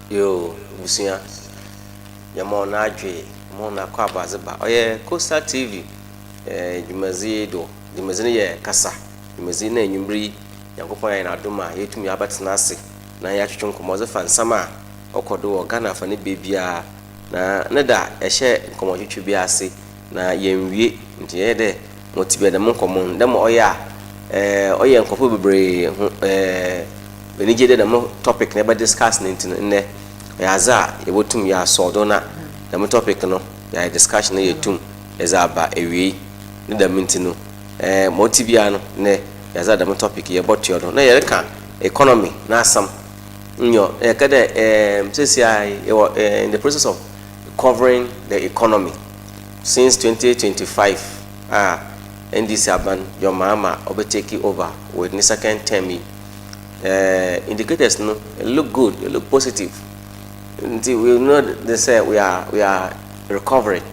Yo, Busia. Yamon Adri, Mona Kwabaziba. Oh, yeah, Costa TV. Jumazido, Jumazini, Kasa, Jumazina, Yumbri, Yankopaya, and Aduma, yet to me about Nasi. Na Yachun Comozafan Sama, Okodo, or Ghana for the baby. Na Neda, a share Comoji to be a say, na Yemwe, into Ede, motivate the Moncommon, them Oya, Oya and Copubre, when you did a topic never discussing in there. Yaza, you would to me a sordona, the topic no, ya discussion a tomb, as about a way, the mintino, motiviano, ne, Yaza, the topic about your no, economy, na some. Says in the process of covering the economy since 2025. NDC Aban, your mama, will be taking over with the second term. Indicators no look good, they look positive. Until we know they say we are recovering,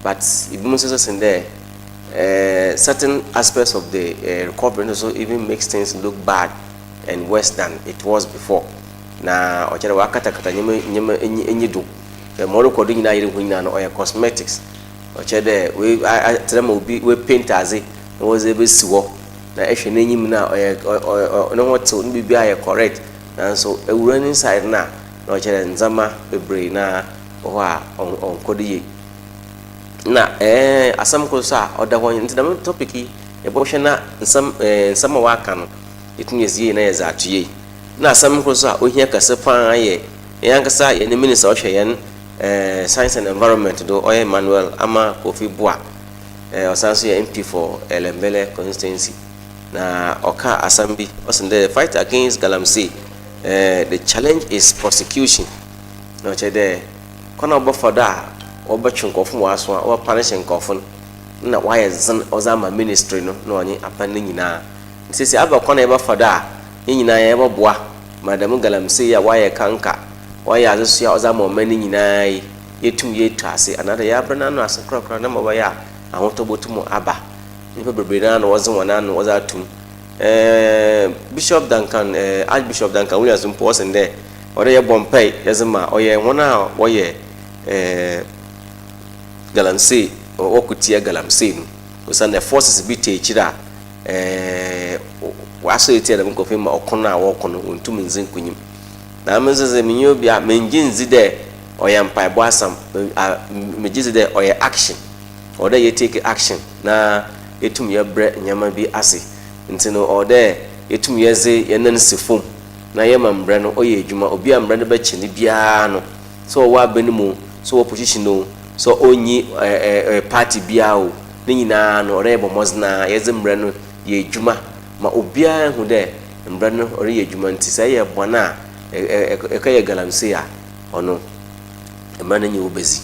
but if you in there, certain aspects of the recovery also even makes things look bad and worse than it was before. Na ochara wakata kata nyeme do the more ko do nyina yire hunyina no oya cosmetics ochede we atrema obi we painters e was ebe siwo na ehwe n'enyim na oya no hoto no bibia ya correct na so ewura inside na ochede nzama bebre na ho a onkodiye na asam ko sa oda ho nti da topic e bo hwe na nsam waka no etunyezie na yeza atuye na asam ko so ohia kase fan aye yankasa ye ne minister ohwe yen science and environment do oye Emmanuel ARMAH-KOFI BUAH osanso ye MP for Elembele constituency na oka asambi osin the fight against GALAMSEY. The challenge is prosecution no chede kona obo foda obo chinkofo waso o punish nkofo na why zan ozama ministry no na onye apanne nyina nsisi aba kona eba foda nyina ya eba boa madam GALAMSEY ya why kanka why azusu ya ozama omani nyina yetum yetase another ya brana no asakra na maba ya ahotobotumo aba nipa bebrena no wozin wana no wozatum Bishop Duncan, Archbishop Duncan Williams was in there. Or they bompay, Yazama, or ye one hour, or ye GALAMSEY, or Okutia GALAMSEY, who send the forces be teachida. Was so you tell them of him or Kona walk on 2 minutes in Queen. Now, Mrs. Minubia, Menjin Zide, or Yam Pai Bossam, Majizide, or your action, or they take action. Now, it to me a bread and Yama be assy. Ntino ode etum yeze yenen sifum na yema mbre no oye adwuma obi ambre no ba chini bia no so wa banimu so opposition no so onyi party bia o ne nyina no rebo mozna yeze mbre no ye adwuma ma obi a hu de mbre no ore ye adwuma nti sai ye bona ka ye GALAMSEY a ono emra na nyi obezi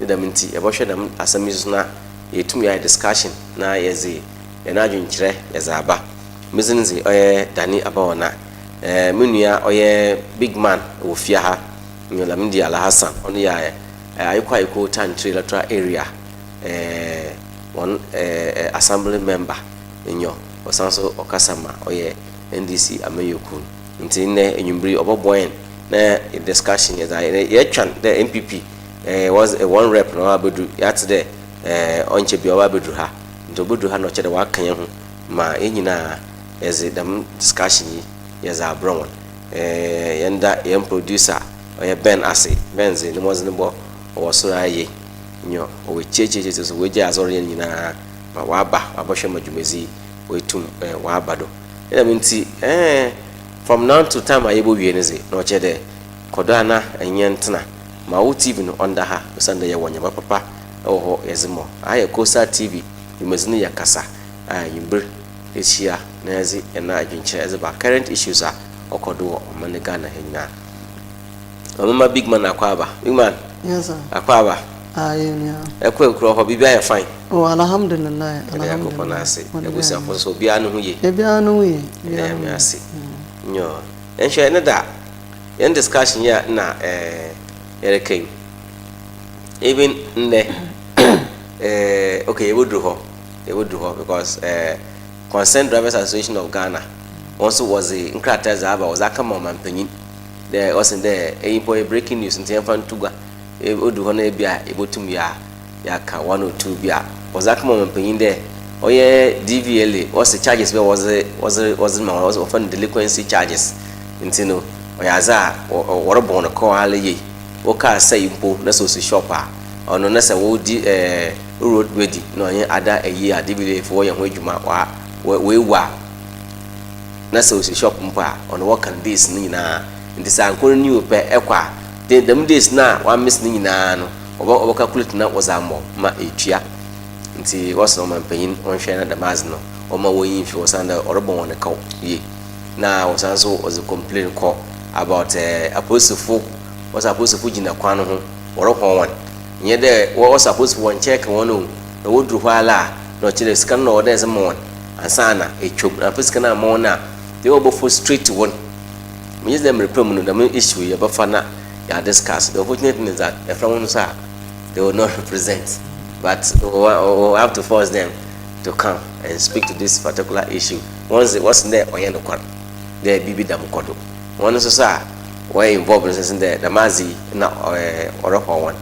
ne dam nti e bo hwe dam asamizo na etum ya discussion na yeze enajun kire yazaba mizinzi oye dani abawana munua oye BIGMAN ofia ha LAMIDI ALHASSAN onu ya AYIKOO TANTRI electoral area one assembly member enyo osanso okasama oye NDC AYIKOO nti ne enyumbri oboboen na discussion ye twan the MPP was a one rep no abedu yat there onche bi obabedu ha ndobudu ha no chede wakan ho ma enyina eze dam discussion yi za abron yenda yem producer oye Ben ase benze ni mozi bo owoso aye nyo owe checheche so weje azori nyina ma waba abohwe madwumezi wetum waba do ena minti from now to time ayebo wie neze no chede kodo na enyentena ma wo TV no onda ha usanda ye wonya papa oho yezimo AYIKOO TV imazini ya Kasa yimbir eshia nazi ena adwinche as about current issues are okodo omane Ghana henya omama BIGMAN akwaba BIGMAN yes sir akwaba yeah ekwe ho bibia ya fine oh alhamdulillah ebusa fo so bia no huye bia no huye ya me ase nyo enhwe ne da yen discussion ya na yerekin even nne okay, they would do because Concerned Drivers Association of Ghana also was a nkrata zaba was akama mampanyin there was in there a breaking news in Tianfan Tuga odu hono bia ebotum ya ka 102 bia was akama mampanyin there oye DVLA was charges was often delinquency charges intino oyaza worobon ko alaye o ka say impo na so shop a ono na se wo di road ready no yen ada ayi DVLA for yen ho adwuma wa na so shop mpo a ono work and days ni na ndi sankoro ni ope ekwa dem days na wa miss ni na no obo calculate na was ammo ma etua nti was no man panyin on hwe na damaz no o ma wo yin fi was under orobon won ka ye na was also was a complaint call about apostle was supposed to jina kwan ho orokon wan nye de was supposed to one check one no na wodru hwala no chire scan no order some one ansana etwom na fisika na mo na they will go straight to one we them reprim no the issue ya bafana ya discuss. The unfortunate thing is that the from sir they will not represent, but we have to force them to come and speak to this particular issue. Once it wasn't there, oyeno kwad there bibi damukodo one so sir were involved in there the mazi na oropa one,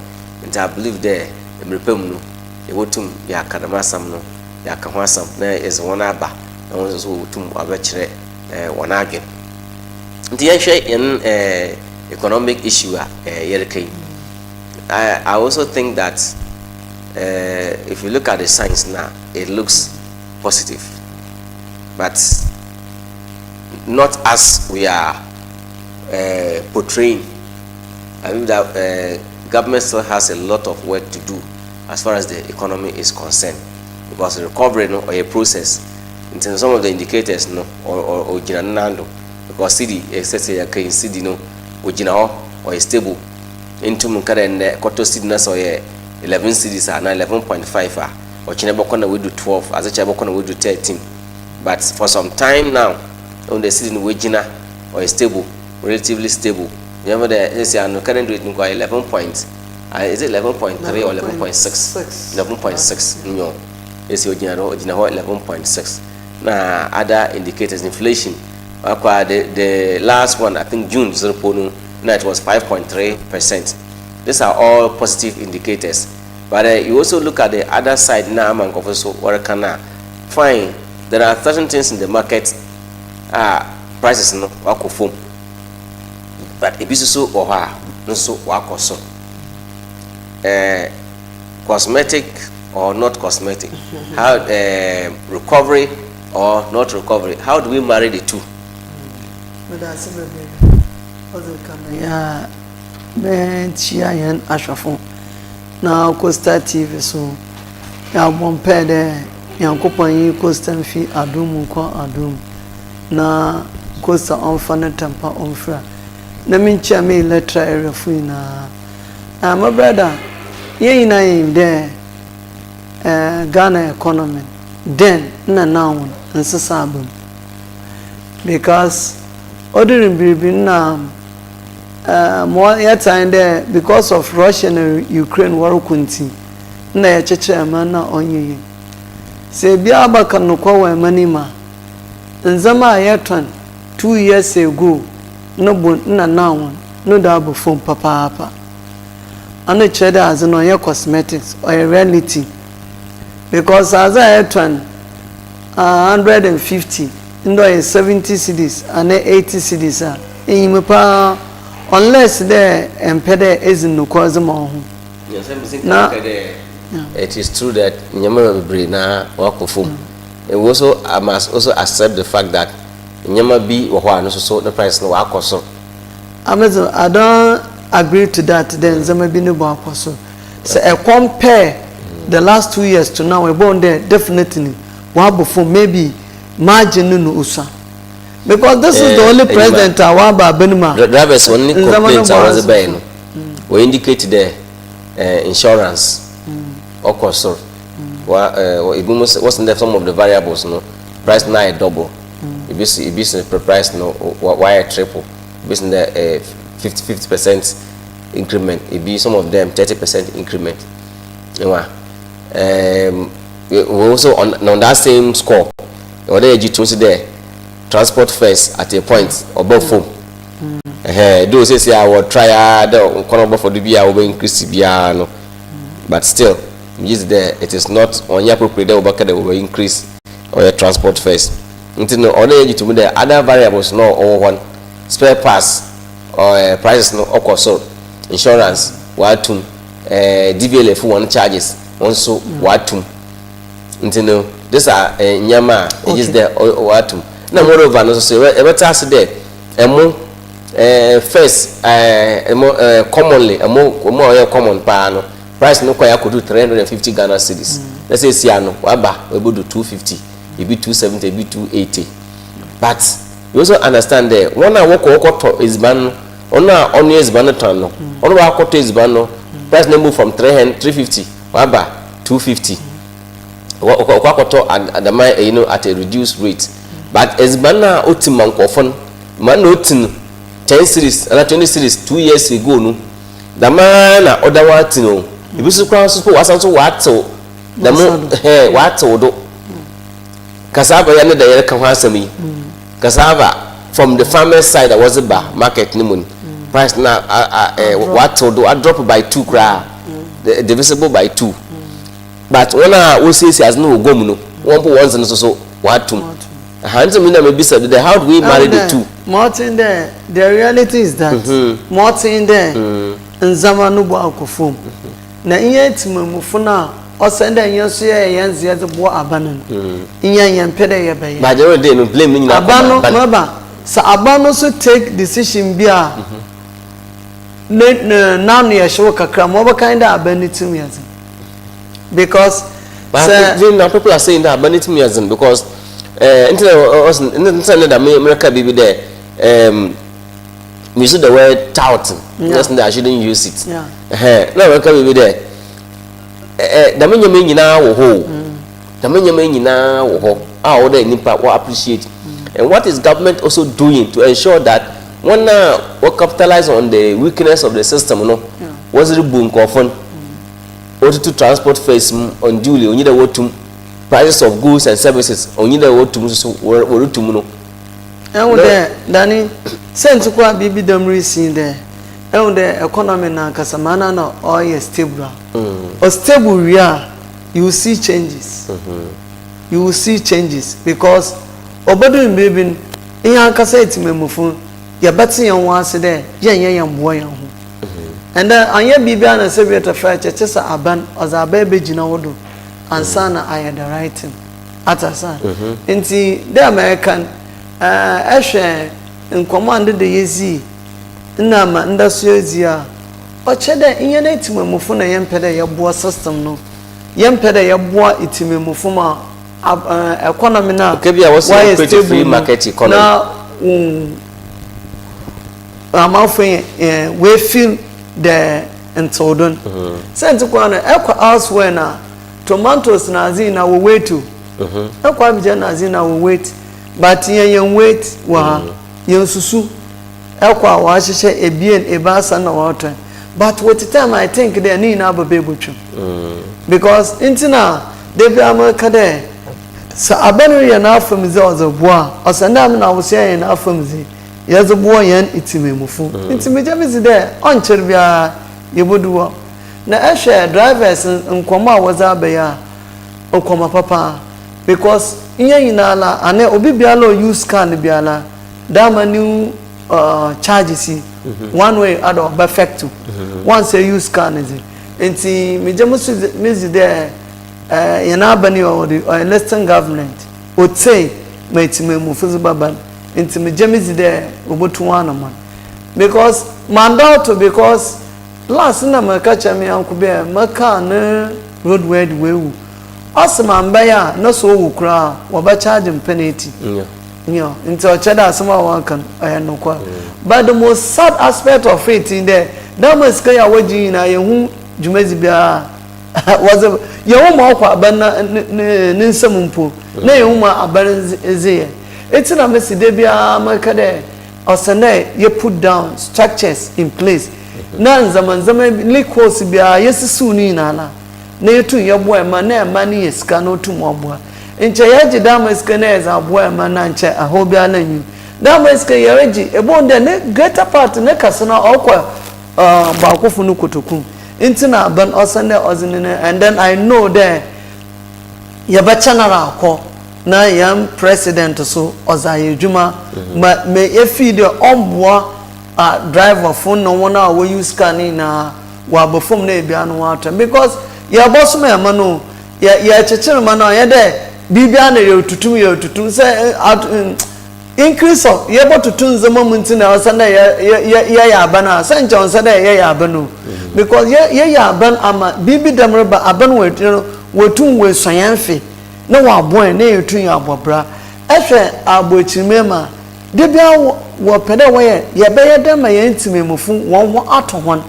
and I believe there the reprim no e wotum ya kadamasam no ya kahwasam na is one aba na one so wotum abachire one again. In economic issue, I also think that if you look at the science now, it looks positive, but not as we are portraying. I believe that government still has a lot of work to do as far as the economy is concerned, because the recovery or a process in terms of some of the indicators or because CD especially a CD no or stable into munkara and quarter CD na so 11 CDs are now 11.5 or Chinabokona will do 12 as a Chabokona will do 13, but for some time now on the CD no wagina or stable, relatively stable. Remember the current rate no 11 point is it 11.3 or 11.6 11.6 no is your 11.6 na other indicators inflation. The last one, I think June, now it was 5.3%. These are all positive indicators. But you also look at the other side now, fine, there are certain things in the market, prices no wako but if so or no so wako so. Cosmetic or not cosmetic, how recovery or not recovery, how do we marry the two? Yeah, man, Chian Ashafon. Now, Costa TV, so ya bompe de Yankopan Costa fi Adum ko Adum na Costa on fana tampa on fra. Na mincha me letra area fuina. My brother, ye na him there Ghana economy. Then na now nsasabum. Because ordering baby now more time there because of Russia and Ukraine war kunti na ya cheche mana onye se bia abaka no kwa mani ma nzama yeton 2 years ago no bon na now no da bo phone papa ana chede as no ye cosmetics or a reality because as I yeton 150 ndo 70 cedis and 80 cedis a unless there empede is no cause mo now it is true that nyama be na wakofum and also I must also accept the fact that nyama bi wo ho so the price no wakoso I don't agree to that then zama bi no wakoso so compare the last 2 years to now we born there definitely wabofum maybe margin no usa. Because this is the only president Awaba Benuma. Drivers only complaints I was baying. We indicate the insurance or cost. Wasn't there some of the variables? No price now double. It business price no why triple. Business 50% increment. It be some of them 30% increment. We also on that same score. Or there you there. transport fares at a point above form. Those say I will try the for the BIA will increase no. But still, it is not on your appropriate that will increase or your transport fares. Until only to the other variables no or one spare parts or prices no also insurance watum DVLA for one charges also watum. Until these are nyama is there watum. Now moreover no so every task there first commonly more common pa price no kwaya could do 350 Ghana cedis. Let's say siano waba we go do 250, it be 270, it be 280. But you also understand that one work is ban on is ban ton no on work is ban no price no move from 350 waba 250 at the at a reduced rate. But as bana otiman kofon man otin 10 series and 20 series 2 years ago no the man other what no if you cross was also what so the what do cassava yana da yar kan hasami cassava from the farmer's side that was a market nimun price now what do I drop by 2 kra divisible by 2 but when we say has no go no one put once and so what to hands maybe said how do we marry the two Martin there the reality is that Martin there in zamanu BUAH kofom na iye timamufuna o senda yenso ye yenzi ye BUAH abanan iye yempede ye be ba jero dey no blame me na abano maba sa abano so take decision bia na no ye show kakra mo ba kind of abanitim yazin because people are saying that abanitim yazin because internet that America be there you see the word touting. Yes, I shouldn't use it. Yeah. No, America be there. The men you mean now ho. The men you mean now ho. How they impact what appreciate. And what is government also doing to ensure that when we capitalize on the weakness of the system, you know, what's the boom coffin? Or to transport face unduly, on the way to prices of goods and services, on the way to know. And there, Danny, send to quite baby dumb scene there. And the economy na Casamana no or stable. Or stable real, you will see changes. You will see changes because Obodo in baby in your cassette memophone, you're betting on once a day, young boy. And then on your baby and a Soviet affair, churches are ban as a baby Ginawodo and son I had the writing at a son. Into the American. In command the Yezi Nama Ndasuezia or Cheda in your native Mufuna Yempeda Yabua system no Yempeda Yabua itime Mufuma economy now. Okay, I was saying free market economy. Now I'm offering we feel the entodon. Sent to Kwana Equa elsewhere now tomatoes Nazina will wait to Equa Nazina will wait. But yen wait wa yen susu ekwa wa hyehyɛ ebien ebasa na water but what the time I think they need na babebutwu because intina they be America there so abanu ye na afam ze ozabua osanda am na wo se ye na afam ze ye zebua yen itimemufu intimejamizi there on cherbia yebuduwa na ehwe drivers nkoma waza ya okoma papa because inala ane obi bialo use car ne biala dama new charges one way out of perfect once a use car ne enti mejamusu mizi there yana bani or the Western government would say metimemu fuzubaban enti mejamizi there obotu wana man because mandato because last na makacha me ankube maka ne roadway wewu asma mbaya na so wukura waba charge penalty into cheda asma one can no kwa but the most sad aspect of it in there that must kaya waji na yehu jumezi bia was yehu ma kwa bana ninsam mpo na yehu ma aban eze eti na mesi de bia maka de osane ye put down structures in place na zaman likos bia yesisu ni na na yetu yeboa ma na ma ni esika no tu mo aboa nche yaji damaske na eza aboa ma na nche ahobia na nyu damaske yaji ebo nde ne greater part ne kasana okwa ba kofu no kotoku intina ban osande ozinene and then I know there yabachanara akọ na yam president so ozaye dwuma me efi de omboa driver phone no one we use scanning na wa bofom na ebia no water because ya boss me ma no ya chechire ma no ya de bibia na ye tutu say increase of ye botutu nzema munti na osanda ya abana say nche osanda ya abano because ye ya aban ama bibi damreba aban wetu we soyanfe na wa boy na yetu ya abobra ehwe abochimema de bia wo pede wo ye be ye dem ye ntimemufu won ato hon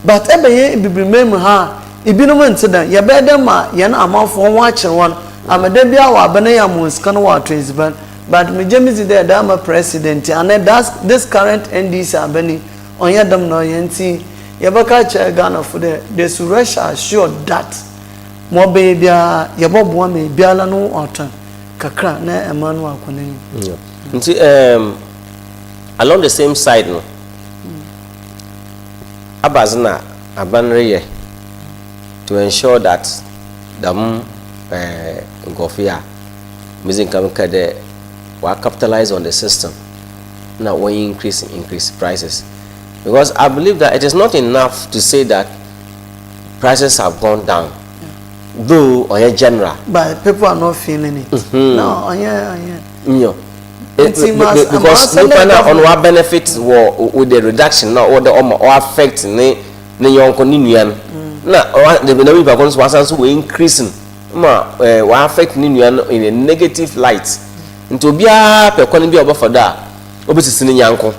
but ebe ye bibrimem ha ibinum ntida ye be dem ma ye na amafo won akire won amade bia wa abana ya muska no wa transban but me jemizi there da ma president and that's this current NDC abani onye dem no ye nti ye baka che Ghana for the Suresh assured that mo be bia ye bobo me bia la no otan kakra na emanu akona yi nti along the same side no abazna abanreye to ensure that dam ngofia mizin kamka de wa capitalize on the system now when increase prices because I believe that it is not enough to say that prices have gone down though on a general but people are not feeling it no no because no on what benefits with the reduction now or the or affect ne yonko ni nuan na the benefit because was so increasing ma wa affect ni nuan in a negative light into bia pe kwani bia oba foda obesisi ni yanko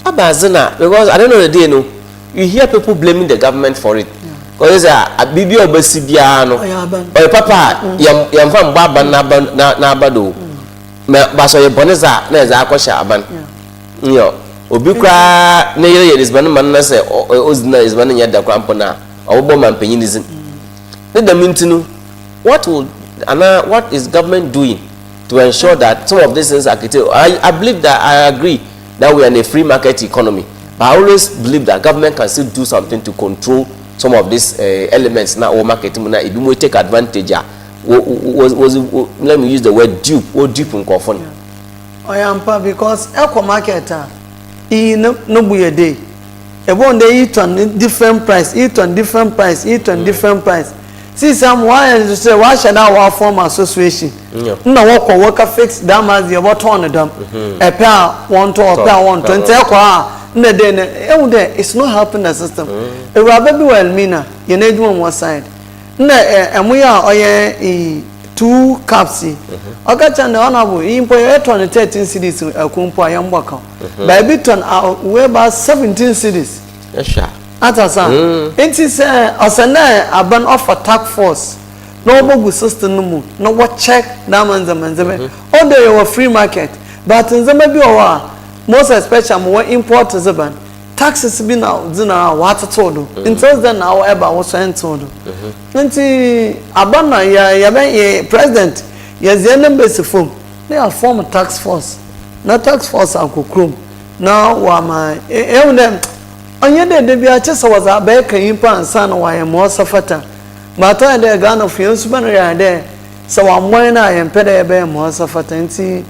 abazina because I don't know the day no you hear people blaming the government for it because a bibi obesi bia no o papa yam fam baba na abado me baso ye boneza na eza akosha aban yo obi kwa na yere isban man na se ozina isban nya da kwampo na obo man penyinizin the mintinu what is government doing to ensure that some of these things are curtailed? I believe that I agree that we are in a free market economy, but I always believe that government can still do something to control some of these elements now or marketing now if we take advantage let me use the word dupe or dupe in Kofon. I am because eco market in no buy day e won dey eat on different price different price see some why say why should our form association no worker fix them as the bottom on them a pair 1 to a pair 120 na dey it's not helping the system e rather be well meaner you need one side na emuya oye 2 caps oga chande honorable impo 13 cities akumpo ayambaka by biton we about 17 cities yes atasa enti say osana aban of attack force no bogu system no mu no what check that manzebe all day your free market but nzema bi owa most especially mo import zeban taxes be now zina what todo until then now eba was todo enti abana ya president yes the embassy form they are form tax force na tax force akokrom na wa ma them onye de bia chesa was abai kan yimpa ansa na wa ya mo safata mata de Ghana fiansu ban ya de so wa mo na ya mpede ya be mo safata enti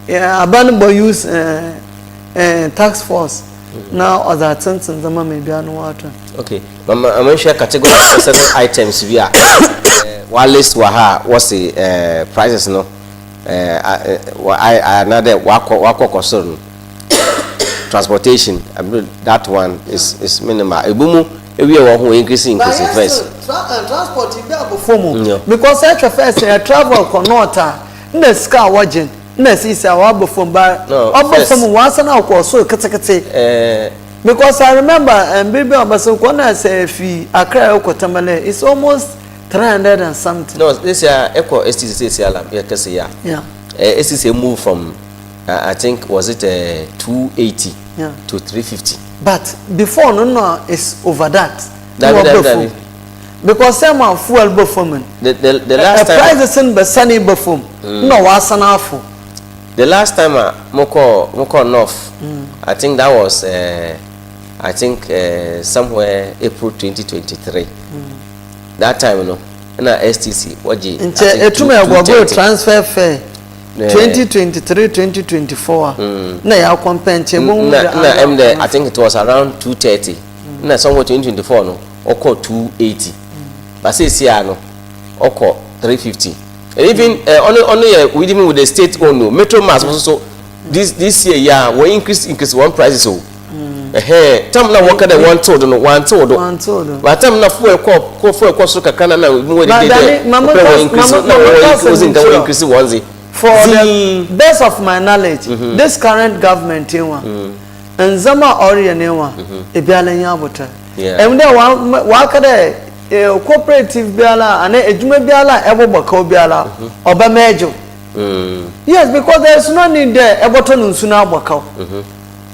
aban bo use tax force now other things zama me bia no water okay mama am share category certain items via one list wa ha what's the prices no I another wako koso transportation that one is minimal ebumu ewie wo ho increasing first transport be abofomo because such first travel konota na ska wajen na sisa wa abofom ba abofom wansa na ko so ketekete because I remember baby abaso ko na say fi Accra Okotamale it's almost 300 and something no this year eco STC alam ya kase ya STC move from I think was it 280 to 350 but before no is over that because some are fuel before the last time prices in Besani before no was an awful. The last time Moko North, I think that was somewhere April 2023. That time, you know, na STC what je go transfer fare 2023-2024 na ya compare I think it was around 230 na somewhere 2024 no oko 280 but say here no oko 350 and even only with the state own no metro mass also this year yeah we increase one prices so tam na work the one told but tam na fuel so kakana na we dey increase one for the best of my knowledge this current government and zama orienwa e biala nya abota and then wa kada cooperative biala and ejuma biala ebobaka biala oba mejo yes because there is no need there eboto nsu na abaka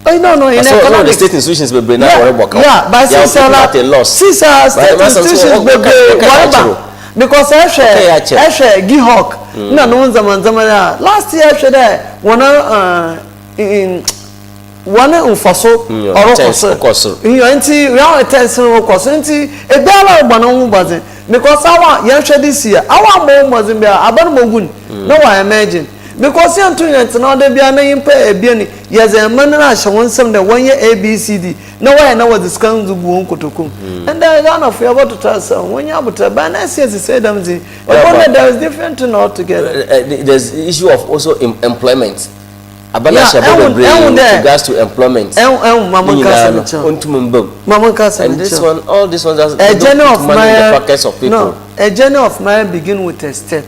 I don't know in economic the state institutions be bring now work yeah but since state institutions be because I share Gihawk na no zaman last year share there one unfaso orokoso you anti we are testing orokoso anti e biala gbana hu bazin because our yan share this year our mo mazin be aban mogun no wa imagine because you to it now they be an impe ebiani yes a man na shawon some the 1 year ABCD no why na was discount zu buon kotokum and then none of you about to tell some when you about to ban as say them the there is different thing altogether. There's the issue of also employment abana shabo bring regards to employment mama Kasa and this one all this one just a journey of my pockets of people no a journey of mine begin with a step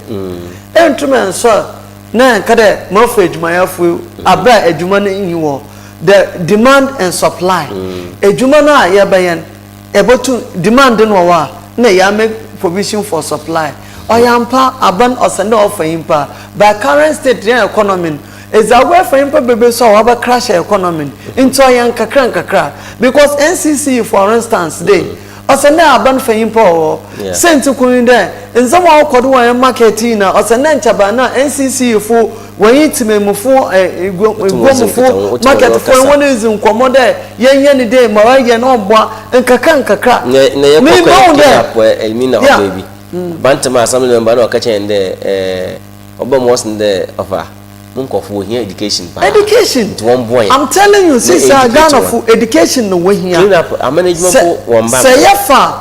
and so na kada mafage mayafu abra ejuma na inwo the demand and supply ejuma na ya bayan ebotu demand no wa na ya make provision for supply oyampa aban osende ofayimpa by current state economy is away for impa bebe so wa crash economy into yan kakra because NCC for instance they osende aban fayimpa o sent kun there in some akodo wan marketing na osende nchaba na NCC fu when itimemufo igomufo market for one is nkomo there yenye ni dey ma wa ye na obwa nkakra na ye kokko elimina baby bantama assembly member na okache ende obamos nde offer munkofo here education to one boy I'm telling you since Ghana for education no we here clean up management for one band say yafa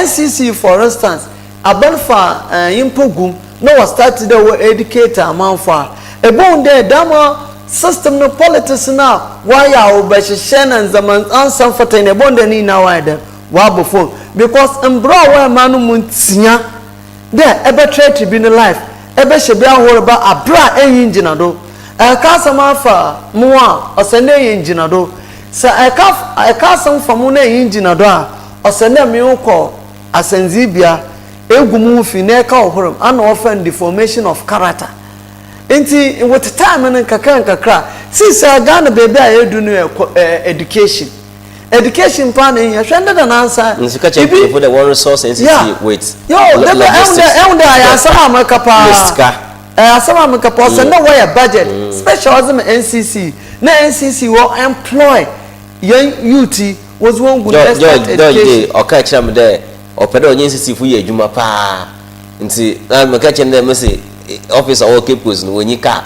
NCC for instance abalfa impogum no was started the educator amount for ebon there dama system no politics now why ya obeshe na zaman answer for ten ebon there ni na why there wa before because mbro wa manu muntia there ebe trade be in life ebe shebi ahoro ba abra engine do Kasa mafa muwa osende engine do sa Kasa mfamu na engine do a osende mi uko asenzibia egumu fi na ka ohoro ana often the formation of character enti with time na kakra since Ghana baby a edu no education plan in ya shende da answer nsika check for the one resource NCC wait yo the I asama makapa asama makapa so no way budget specialism NCC na NCC will employ young youth was one good education okay cham there opeda onye NCC fu ye adwuma pa nti na meka chende me say officer or capos no onyi ka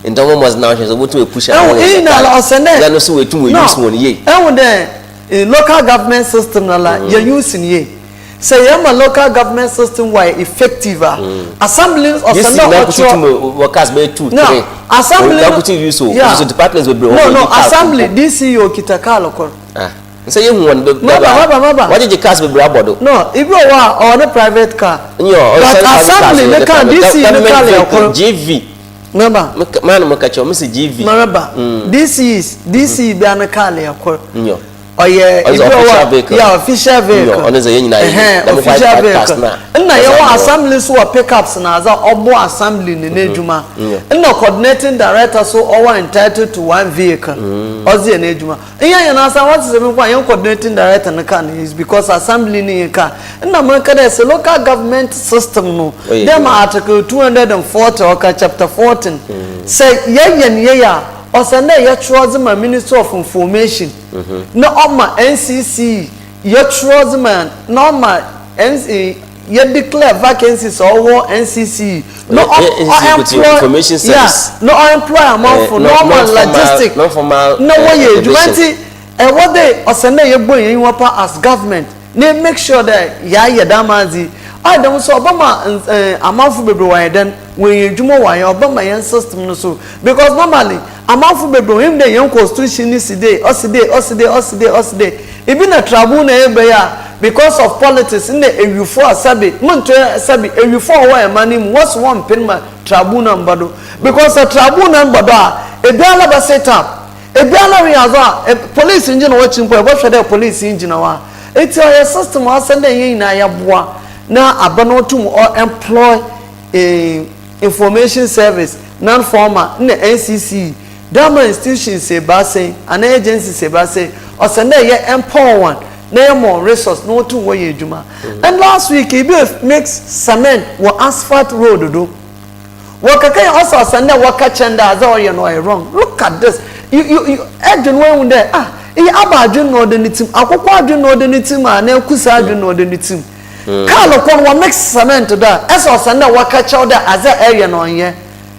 ntomo mos na hwe so botu e push e na la osene ya no so wetu we use one ye in local government system na la you using ye say am a local government system why effective assemblies or workers be 2 3 assembly so departments will be no assembly DCO kitakalo ko say you one baba what did you cast be abodo no if you are or the private car but assembly the car DC the car GV remember man makacho me say GV remember DC be an car le yakor oye official vehicle. Yeah, official vehicle. On is a union. Official vehicle. Na your assembly so pickups na za obo assembly ni nejuma. Na coordinating director so all entitled to one vehicle. Ozi na ejuma. Iya na say what is the point your coordinating director na can is because assembly ni ka. Na man ka dey local government system no. Them article 240 or chapter 14. Say yeah or send your chosen my Minister of Information. No my NCC your chosen man no my NC you declare vacancies or war NCC no employ information service no employ amount for normal logistic no formal no way you and what they or send your boy you want as government they make sure that ya damazi I don't so Obama amount for baby why then when you do more why Obama yan system no so because normally amount for baby him the young constitution is today us today even a tribunal every because of politics in the EU4 sabi monto sabi EU4 why money what's one pin my tribunal mbado because a tribunal mbado e biala ba set up e biala we police engine watching boy what the police engine wa it's your system was send yin na ya boa na abanotum or employ a information service non formal na NCC dama institution say ba say an agency say ba say or send ye empower one na more resource no to way ejuma and last week he makes cement or asphalt road do wakakai also send waka chenda as all you know wrong look at this you edun when there e abadun no de nitim akokwa adun no de nitim na kusa adun no de nitim Carlo kon wa mix cement da eso send waka chawda as a area no ye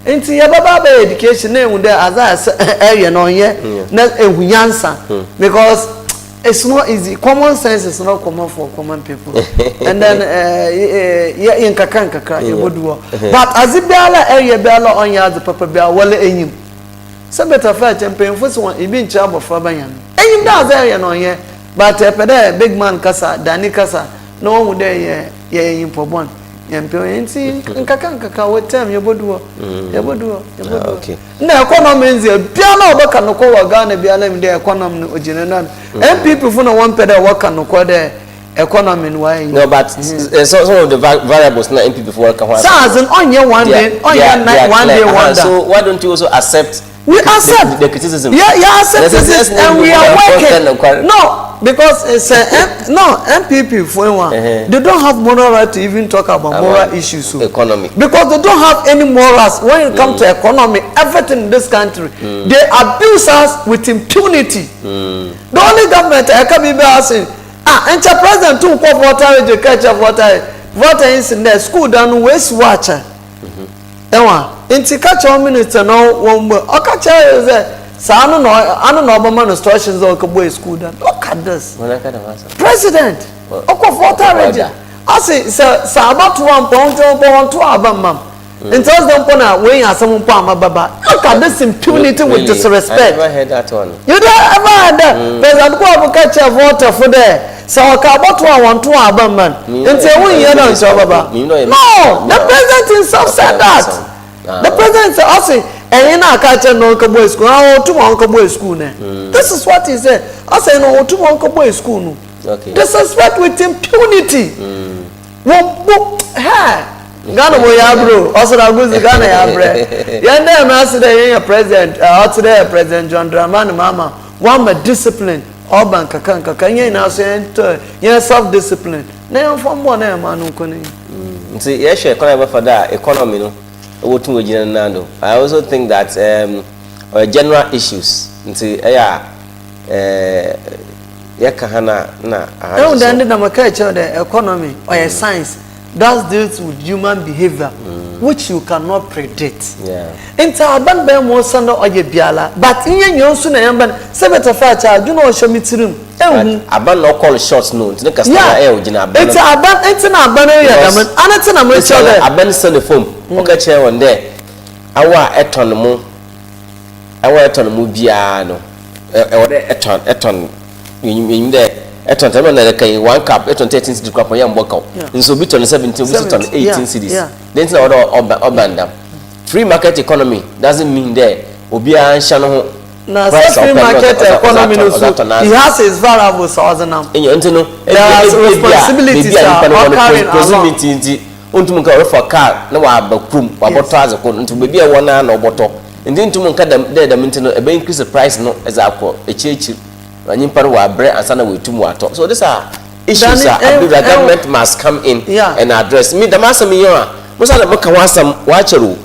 nti ye baba ba education na ehun there as a area no ye na ehunyansa because it's not easy. Common sense is not common for common people. And then in kakra you would do. But as it be ala area be ala on ya the papa be wale enyim. Some better fair champion for one even chabo for banyan. Enyim da area no here. But pede big man Kasa, Dani Kasa, no one would there ye enyim for one. Champion see kakra what time you would do. You would do. Okay. Na economy nze piano obaka no kwa Ghana bia na me economy no oginana and people for no one peda work no kwa the economy why no but some of the variables na people for work so as an onye one day onye night one day wonder so why don't you also accept we accept the criticism accept this and we are working no because it's MPP for one they don't have moral right to even talk about moral issues so economic because they don't have any morals when it comes to economy everything in this country they abuse us with impunity the only government I can be asking enter president to pop water the catch of water in the school down waste water catch one minister no one catch so I don't know about instructions or boy school then look at this president water I say so about 1.2 abamam and tells them pona when you some baba look at this impunity with disrespect. I never heard that one. You don't ever heard that president go catch water for there so about 1.2 abamam and say when you don't show baba no the president himself said that the president said I say and I catch no boy school I to one boy school this is what he said I say no to one boy school okay disrespect with impunity Ghana boy bro also na go Ghana ya bre yanda me aside your president today president John Dramani mama one my discipline urban kaka yen na so yen self discipline na yen form one na man nko ni nti ye share economy for that economy no wotu wogina nando I also think that general issues nti ya kahana na no then the maka the economy or science that deals with human behavior which you cannot predict into aban be mo sando oye biala but inye nyonsu na yamba se better fa cha do no show mitirim aban no call shots no nti customer ogina aban it's aban enti na aban ya daman anati na mo cha there aban send the phone oka che won there awa eton mu bia no eton yin there eton tell na kai 1 cup eton 13 cedis kwap yam bokao nso bi ton 17 bi ton 18 cedis then na order obandam free market economy doesn't mean there obi an sha no na free market economy no so he has his variables thousand enyo ntino responsibilities are carrying along untum ka for car na wa bakrum wa boto azeko ntum be bia wona na oboto ndi ntum ka da ntino e be increase the price no ezakọ echichi anyimpa no wa bre ansana we tum wato. So these are issues that the government must come in and address. Me the masam yo musa na maka wasam wa chero.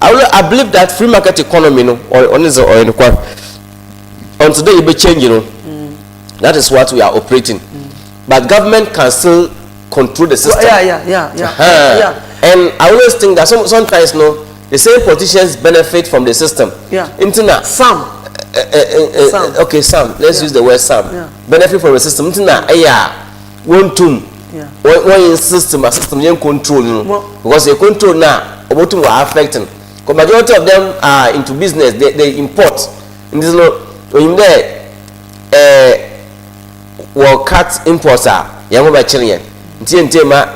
I believe that free market economy no or on is or in on today you be changing, you know. That is what we are operating. But government can still control the system. Yeah. And I always think that sometimes no, the same politicians benefit from the system. Internet. Some. Okay, some. Let's use the word some. Benefit from the system. Internet. One tomb. One system. A system you control. Because you control now, what you are affecting. Because majority of them are into business. They import. And this no. When you there, world cut importer. Yango ba chiriye. Ntie ma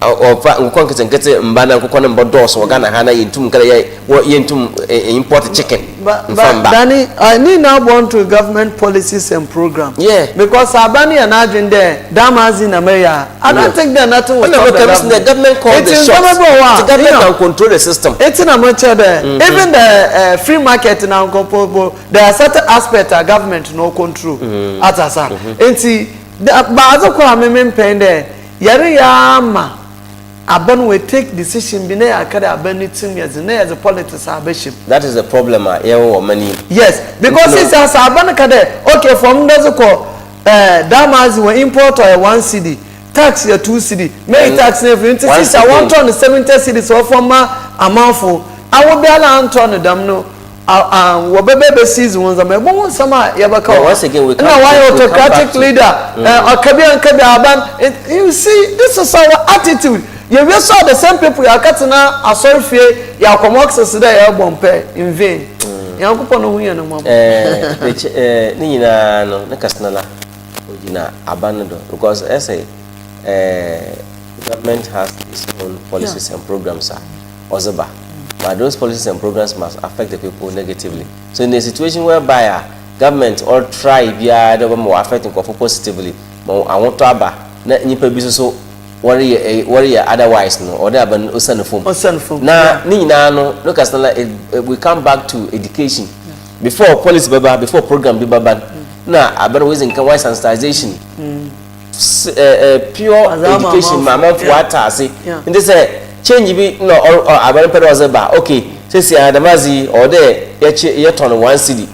ofa nkwankete mbana nkokona mbodos wagana hana yintum kala yintum import chicken. But Danny, I need now want to government policies and programs. Yeah. Because Abani and Adrian there, Damas in America. I don't think they're nothing with the government call the shots. The government can control the system. It's in a much there. Even the free market now, there are certain aspects of government no control. As I said. And see, but as a mean pen there, Yama. Aban will take decision bine akada abani team as a politics abeship. That is the problem many. Yes, because it's as aban kade okay from does ko damas we import or 1 cedi tax your 2 cedi make tax every since I want on 70 cedi so from amount for I will be allowed to them no wabebe season ones am bon sama yabaka once again we now why autocratic leader akabi aban you see this is our attitude. You will saw the same people you are cutting now a sorry you are come access there in vain. You are going to win no more. Nina no na kasnala ojina abandon because as a government has its own policies and programs ozeba, but those policies and programs must affect the people negatively. So in a situation whereby government or try via the more affecting positively, I want to aba na nipa bi so worry otherwise no or there ban osanfom na ni nyina no look as we come back to education before policy baba before program be baba na abere ways in wise sensitization pure education mama for water say and they say change be no or abere pere was ba okay say adamazi or there ye turn 1 cedi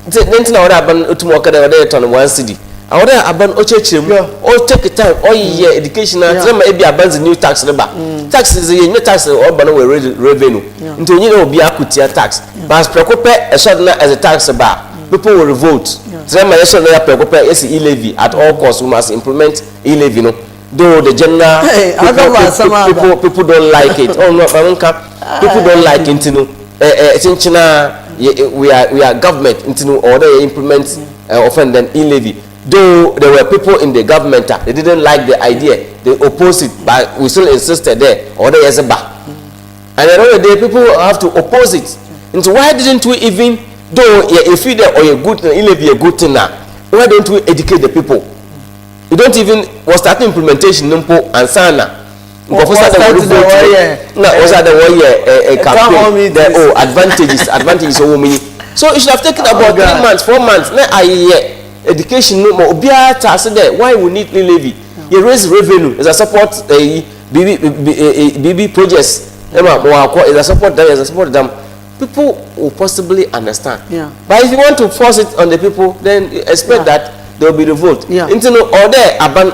then na order ban otumo kada order turn 1 cedi order aban ochechirem o take time o year education na tell e be abanzi new tax number tax is ye new tax or ban we revenue nti onye na obi akutia tax but prekope e so na as a tax ba people will revolt tell me so na prekope is e-levy at all costs we must implement e-levy no though the general people don't like it oh no people don't like it no chinchina we are government into order implement offend then e-levy. Though there were people in the government, they didn't like the idea, they opposed it, but we still insisted there, or there is a bar. And at the end of the day, people have to oppose it. And so why didn't we even, though if you there or a good thing, it be a good thing now, why don't we educate the people? You don't even, was that implementation, and sana. Was that the one year campaign? Advantages so many. So it should have taken about 3 months, 4 months, education no more obia tax there why we need levy you raise revenue as a support BB projects is a support them as a support them people will possibly understand but if you want to force it on the people then you expect that there will be revolt into no order aban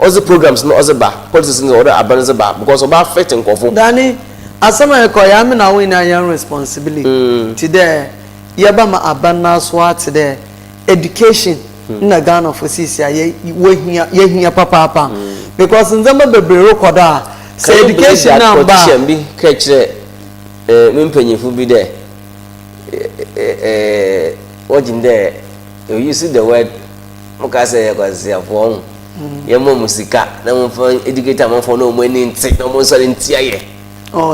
all the programs no other bar politics in order aban bar because about affecting confo Danny asama ekoya me na win your responsibility today yaba ma aban na so today education na Ghana for sisi ye hia papa because nzamba bebre recorda say education na ba bi ka kire mempanyifu bi de ojinde you see the word muka say kwazia for ye mo musika na mo for educator mo for no mo ni nti na mo so nti aye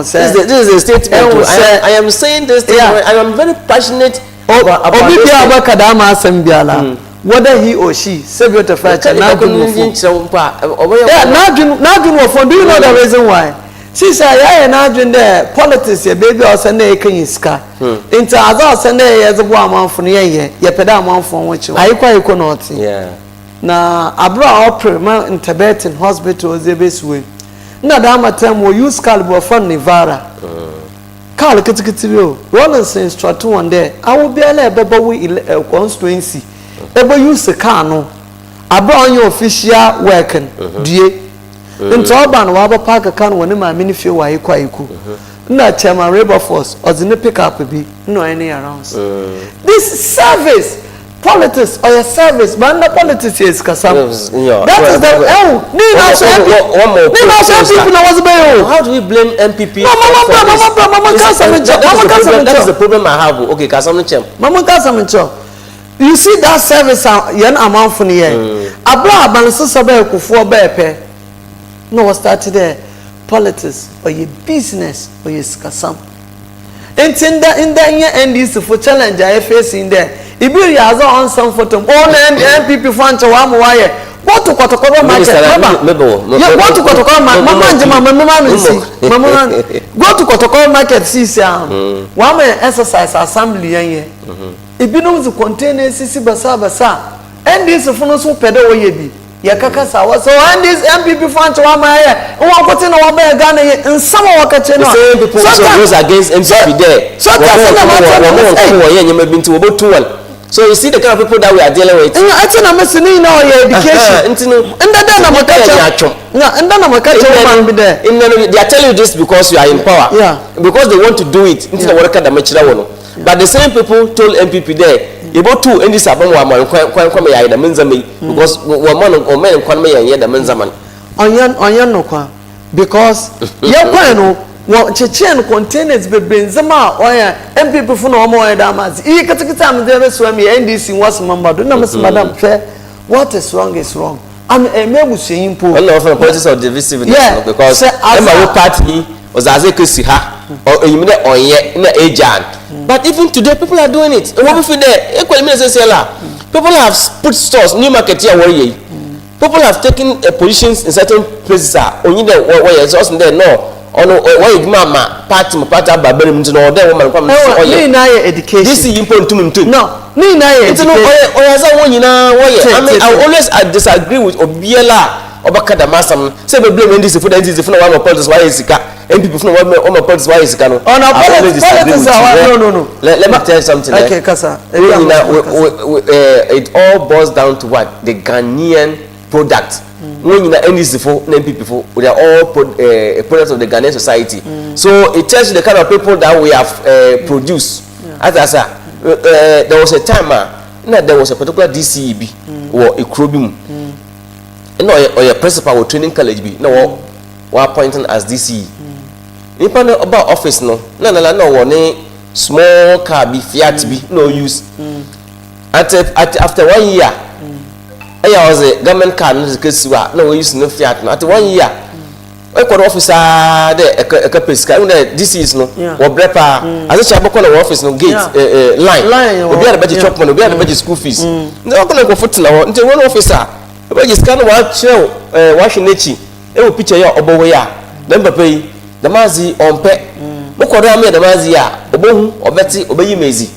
this is a statement I am saying this thing I am very passionate obi bia abakadama asem biala whether he or she say be to fight na dun wo for do you know the reason why she say yeah na dun there politics ye baby o say na ekan iska into azo say na ye ze bo amanfo no ye peda amanfo wo chi ayiko not na abra opera ma interbetin hospital ze beswe na da matam wo use calbo for Nevada Carl Kitikitio, Rollins instruct one day. I will be a beba constituency. Ever use a car no. I brought your official working, dear. In Torban, Waba Park a can when my mini why you quite cool. Not Chairman Labor Force or the pick up be no any around. This service. Politics or your service, but the politics is Kasa. That is the how do we blame MPP? That's the problem I have. Okay, Kasa Mama Kasa. You see that service yan amount for the Abra Bansu Sabe Kufu Bepe. No, what started there? Politics or your business or your Kasam. And in the end is for challenge I face in there. Ibiri has on some photo. All MPP fan to one wire. What to Kotokoro market? Go to Kotokoro market. Mama, go to Kotokoro market. See, one may exercise assembly. If you know the container, see basa. And this is for so pedo yebi. Yakaka was so and this MPP fan to one wire. One put in our bag and some of the same people goes against MPP there. So so you see the kind of people that we are dealing with. I think I'm listening now your education. And then I'm a catcher. And then I'm a catcher. They are telling you this because you are in power. Yeah. Because they want to do it. Into the worker that much but the same people told MPP there, able to end this abon wa man kwan ya da menzamen because we man o men kwan me ya da menzaman. Onyan no kwa because ya kwan no wo chechen containers be benzema oya MPP fu no mo da mazi e katakita am dey be so am NDC was member do na madam fair what is wrong is wrong am mebusuyin po all of politics of divisiveness because emma party was as a kesi ha or you mean onye na agent but even today people are doing it what if there equal minister people have put stores new market here worry people have taken positions in certain places only there where is also there no ono why mama party babere mtu no there woman come oye na education this is important to no ni na education oya za won nyina woye I always disagree with obiela obakada masam say be blame NDC for NDC for one politics why is ika MPP for one politics why is ika no politics no let me tell you something okay Kasa it all boils down to what the Ghanaian product when you NDC for MPP for they are all products of the Ghanaian society so it tells you the kind of people that we have produced as I said there was a time there was a particular DCEB or Ikrobim no or your principal or training college be no were appointed as DCE nipa about office no one small car be Fiat be no use after 1 year I was a government car no use no Fiat no after 1 year I got officer there a capital this is no or brepa as a chapel office no gate line we be the budget chop money we be the budget school fees no go foot now until one officer we just can watch washing nechi e wo picture ya obo we ya dem papa the mazi ompe mo kodo am the mazi ya obohu obeti obeyi mezi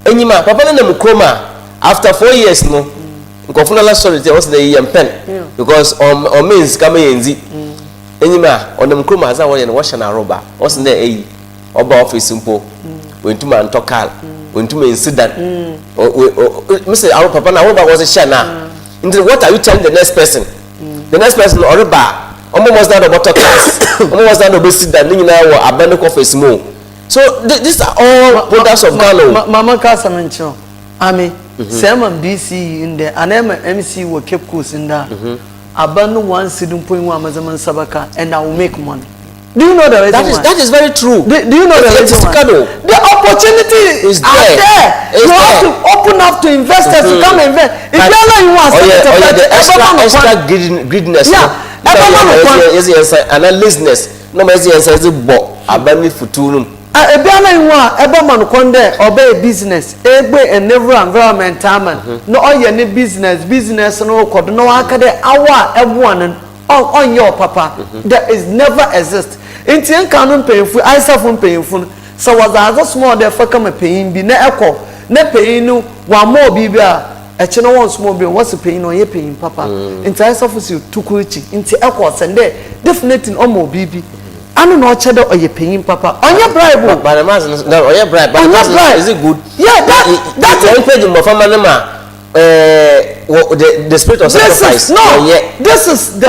enyima papa na mkroma after 4 years no nkofuna la story there was the pen because on means kama yenzi enyima on them kroma za wo ye no wash na roba was there eyi oba office mpo wentuma ntokal wentuma incident me say our papa na roba was a shana into what are you telling the next person the next person or roba almost down the bottom class almost down the basic that you know abandon office more so these are all products of Ghana mama Kasa mention ami Sam BC in there and MC will keep course in there abandon one sidum point one mazaman sabaka and I will make money. Do you know the reason that is very true. Do you know the reason why? The opportunity is there. You have to open up to investors to come invest. If you you want the extra greediness. Yeah. Yes, and laziness. No, yes, bo abandon futurum. Ebiana inwa eba man konde obey business egbe environment man no oye ne business no kodo no aka de awa ebuan on your papa that is never exist inti enka no payinfu aisafo payinfu so was as small there for come payin bi na ekọ na payin no wa mo bi bia eche no one small bi what's payin no ye payin papa inti aisafo si tukuchi inti ekọ sende definitely on mo bi anu no chedo oye payin papa onye bribe but the man no oye bribe but is it good? Yeah, that is encourage mo fama na ma the spirit of sacrifice. This is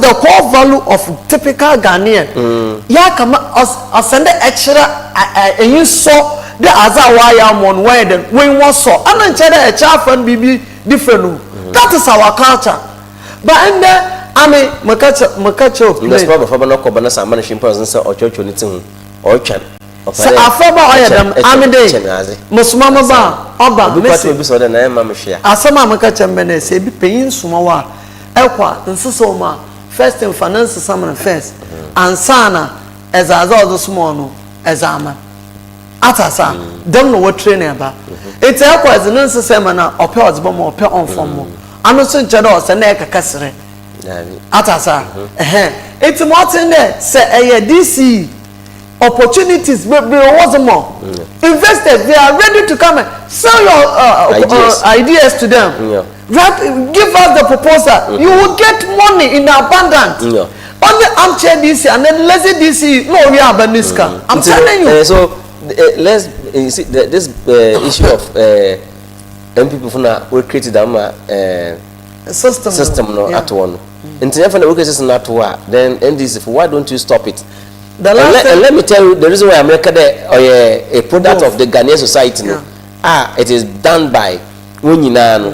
the core value of typical Ghanaian. Ya kama asende extra you saw the azawa ya mon where then when was so anan chede e cha fan bibi different. That is our culture. But in there ame makacho the spirit of fama no ko bana sama na shimpa nsa ochocho ni tin o chan sa afaba oyadam amede musumama ba oba mesi bi so de na ma mehwe asama makacha mbene se bi peyin suma wa ekwa nseso ma first in finance summon first ansana ezaza ozo small no ezama atasa dem no what trainer ba it ekwa zinense sema na ope ozbo mo ope on form mo anu so nche do se na ekakasere atasa it motin there say eye DC opportunities be was more investors they are ready to come and sell your ideas to them. Give us the proposal. You will get money in abundance. Only armchair DC and then lazy DC no we have Baniska. I'm telling you. So let's see this issue of people from we created system no at one. International workers is not to then NDC why don't you stop it? Let me tell you the reason why America a product of the Ghanaian society no. It is done by Wunyina no.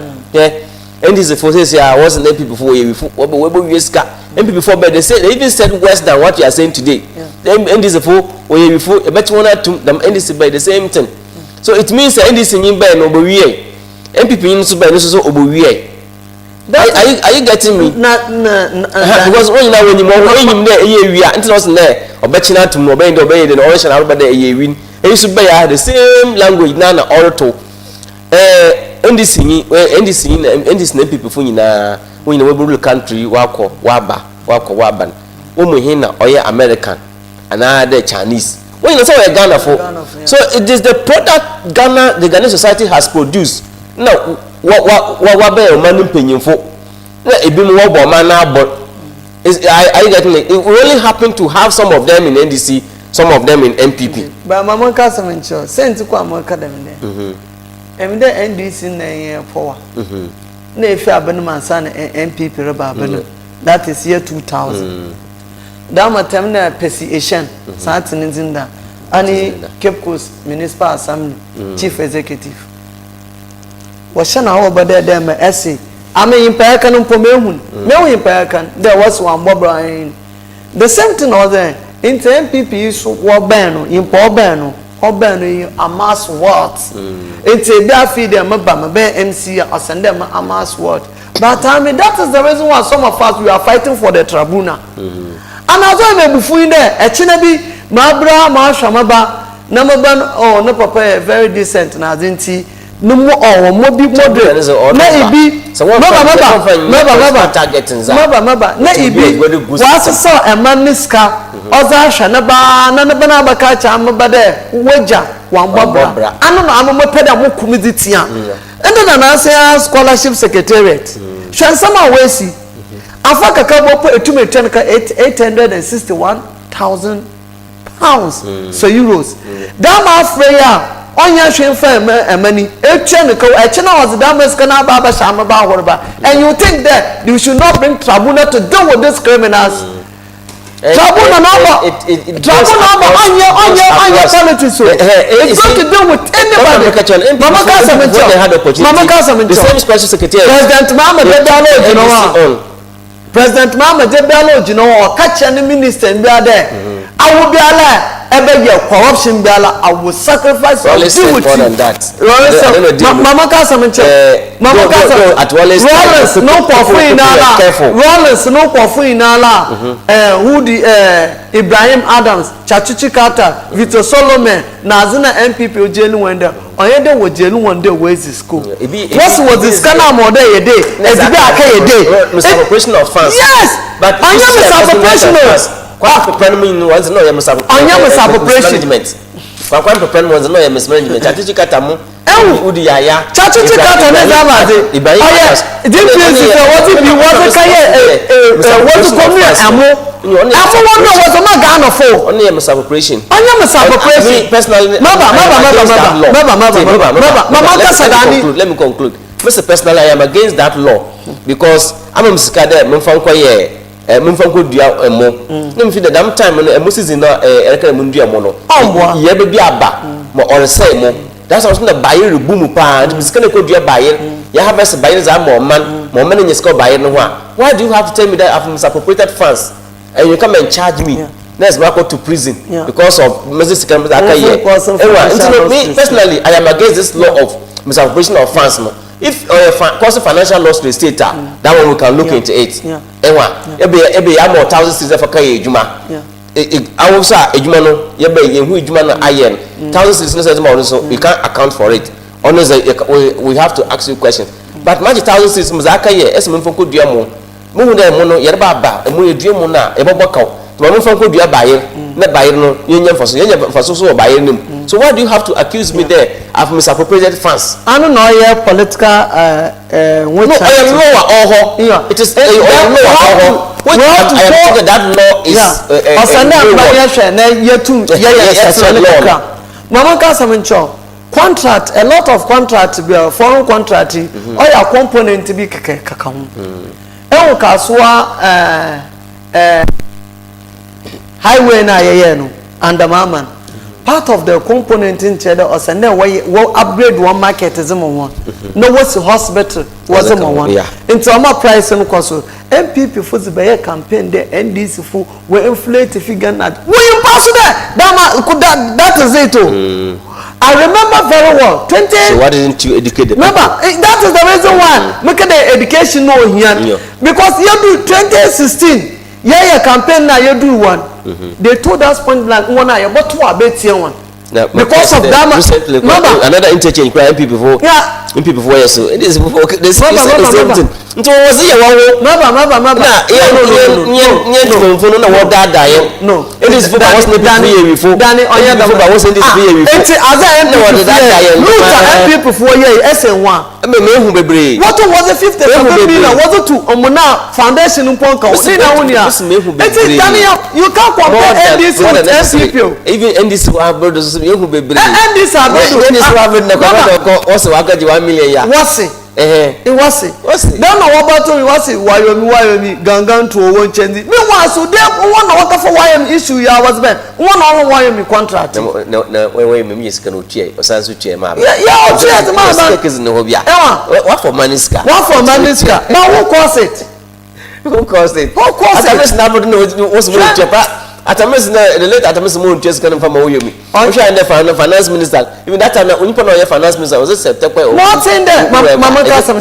And this for say I wasn't MP before we MP before but they even said worse than what you are saying today. And this for we before a better one to them and this by the same thing. So it means that this in by no obowie. MP in so by no so obowie. Are you getting me? Because when you there we are until us there or betching to obey the obey the ocean out by the win. And you should be the same language nana or to and this people for you when you will country waban hina or American and other Chinese. When you say Ghana for so it is the product the Ghanaian society has produced. Now what be money paying for? It be more man but are you getting it? It only happened to have some of them in NDC, some of them in MPP. But Mama Kasa mentioned sent to Kwamaka them there. And the NDC na power. Na if you have man son MPP reba that is year 2000. Dama temna Asian Satin Zinda Ani Cape Coast Municipal Assembly Chief Executive. Washana over there my essay. I mean in Payakan Pomehun. No in Payakan there was one Bob Ryan. The same thing was there. In MPP is war ban in poor ban or ban amass words. It's a bear feed them about my MC or send them amass word. But I mean that is the reason why some of us we are fighting for the tribunal. And as I may before there, a chinabi, Mabra, Marshamaba, Namaban, oh no papa very decent na zinti. No more or more big moderate. Maybe so what targeting Maba. Maybe was saw a maniska, Oza Shanaba, Nanabana Bakacha, Mabade, Waja, one Barbara. I don't know, I'm a pedal committee. And then I say scholarship secretariat. Shall someone see? Afaka Kabo to me 861,000 pounds. So euros. Dama Freya. Onya shemfa money echena was damas kana baba shama ba horba and you think that you should not bring tribunal to deal with these criminals tribunal number onya politics so it's going to deal with anybody Mama Kasa the same special secretary President Muhammad download you know President Mama Jebelo, you know, or catch any minister and be there. I will be alive. Ever your corruption, Bella, I will sacrifice all this with you. Mama Kasa, Mama Kasa, Rollins, no coffee in Allah. Rollins, no coffee in Allah. Who the Ibrahim Adams, Chachichi Carter, Vito Solomon, Nazina MPP, Jenu Wender. I had them with Jenu one day ways the school. What was this kind of more day a day? As a day. Misappropriation of funds. Yes, but I am misappropriation. Kwa preparing ones no misappropriation. Kwa preparing ones no mismanagement. Chachichi Carter mu. Udi yaya. Chachichi Carter ne zamade. Ibrahim Adams. Difference is what it be what come here was a Ghana for only a misappropriation. I am misappropriation. Personally, let me conclude. Mr. Personally, I am against that law because I'm a Msikade, Mumfankoye, Mumfanko Mo. No, feel the damn time when a Moses in a Mundia Mono. Oh, ye be aba, or say mo. That's also the buyer boom pan, Miskane could be a buyer. You have as a buyers are more money in your score buyer. Why do you have to tell me that I've misappropriated funds? And you come and charge me. Let's go to prison because of Mrs. Personally, I am against this law of misappropriation of funds. If cause financial loss to the state, that one we can look into it. Every I'm more thousands for Kay Juma. I will say a Jumano, who Jumano iron, thousands so we can't account for it. Honestly, we have to ask you questions. But much thousands is Mazaka, as Mumfoko Diamo. Muna mono yerba emu eduemu na ebobaka to amfa ko dua baye na baye no yenya faso so baye nim. So why do you have to accuse me there of misappropriated funds? I don't know your political no, I am lower or it is lower that law is Mama Kasa mencho contract, a lot of contract foreign contract or your component to be kakao. Kaswa highway na yeyeno and maman part of the component in cheddar or send way upgrade one market is one no what's the hospital was one into our price and cost MPP for the Bayer campaign the NDC for we inflate figure not we pass that is it I remember very well. 20. So why didn't you educate the people? Remember, that is the reason why. Look at the education no here. Because you do 2016. Yeah, campaign now you do one. They told us point blank one eye, but two are better one. Because of that, another interchange crime people before. Yeah. People before so it is before this same thing. Nto was here one. No. It is for was not before. Danny on your wasn't this before. It's as I am people for year SN1. What was the 50 million? Was it to Omona Foundation in Ponka? You can't compare this with people. Even NDC have brothers. And this are $1 million. What's it? It was it. Don't know about it. Was it? Why Gangan to one change? Meanwhile, so they one water for YM issue. Ya was bad. One on YM contract. No. When we miss can chair or sans chair, ma. Yeah, chair. What for Maniska? What for Maniska? Now who caused it? Who caused it? Who caused it? I just never know what's going to Atamis the late Atamis Moon just coming from Oyomi. I'm sure the finance minister. Even that time when you put on your finance minister was a September. What's in there? Mama Kasa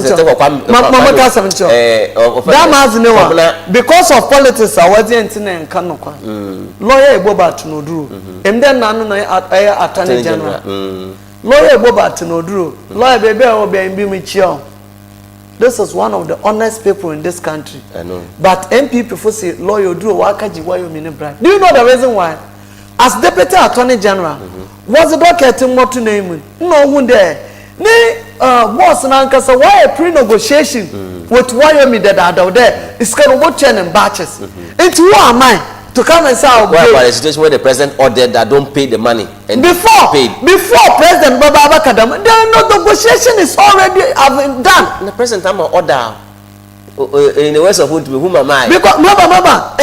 because of politics, I wasn't in Kanokwa. Lawyer Bobat no drew. And then none attorney general. Lawyer Bobat no drew. Lawyer Baby or Baby Michio. This is one of the honest people in this country. I know. But MP people say, lawyer do wakaji why you mean brand. Do you know the reason why? As Deputy Attorney General, was the docket more to name? No one there. Nay, boss Nankasa, why a pre-negotiation with Wyoming that are out there? It's kind of watching and batches. Into who am I? To come and say, why about a situation where the president ordered that don't pay the money and before President Baba Kadam, the negotiation is already done. The president I'm order in the west of whom am I? Because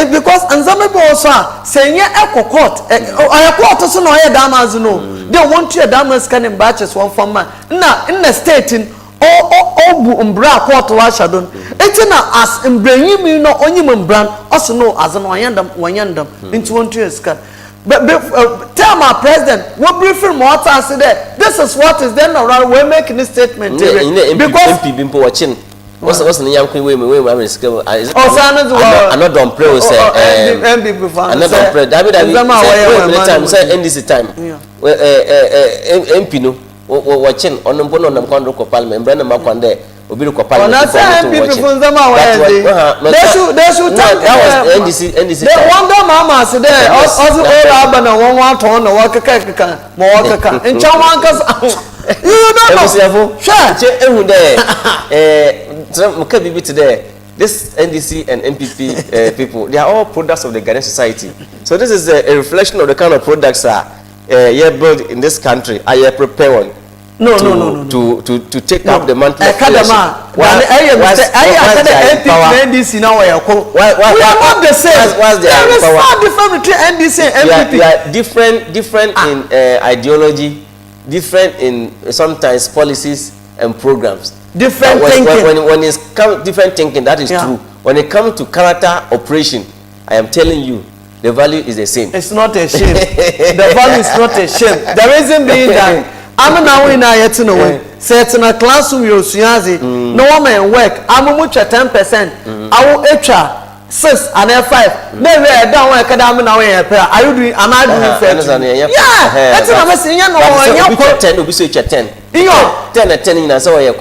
because and some people also saying echo court I court also no damas no they want to damas can in batches one for man now in the state in all obu mbra court wa shadon etina as mbranyim no onyim mbran also no as no wanyandam into 1 years ka but tell my president what briefing more say there this is what is then around we make this statement because MP bimpo watching what's the young queen we am skill I not don't pray say MP fan I not don't pray David say NDC time MP no watching on them kondo ko parliament brand ma kwande obi ko parliament MP from them they should that was NDC they wonder mama say there also all urban and one turn no wakaka mo wakaka in chawan kas you don't know sure ehu there muka bibi today this NDC and MPP people they are all products of the Ghanaian society so this is a reflection of the kind of products you built in this country. Are you prepared no. To take up the mantle of leadership? NDC now we are not the same. There is far different between NDC and MPP. We are different in ideology, different in sometimes policies and programs. Different thinking. When it's different thinking, that is true. When it comes to character operation, I am telling you, the value is the same. It's not a shame. The value is not a shame. The reason being that I'm now in a yet no way. Set in a classroom, you suyazi. No woman work. I'm much 10%. I will extra 6 and F5. Never down where academy now. Are you doing? Am I doing fair? Yeah. That's what I'm saying. No, 10 will be such a 10. 10 and 10 in a so 10 and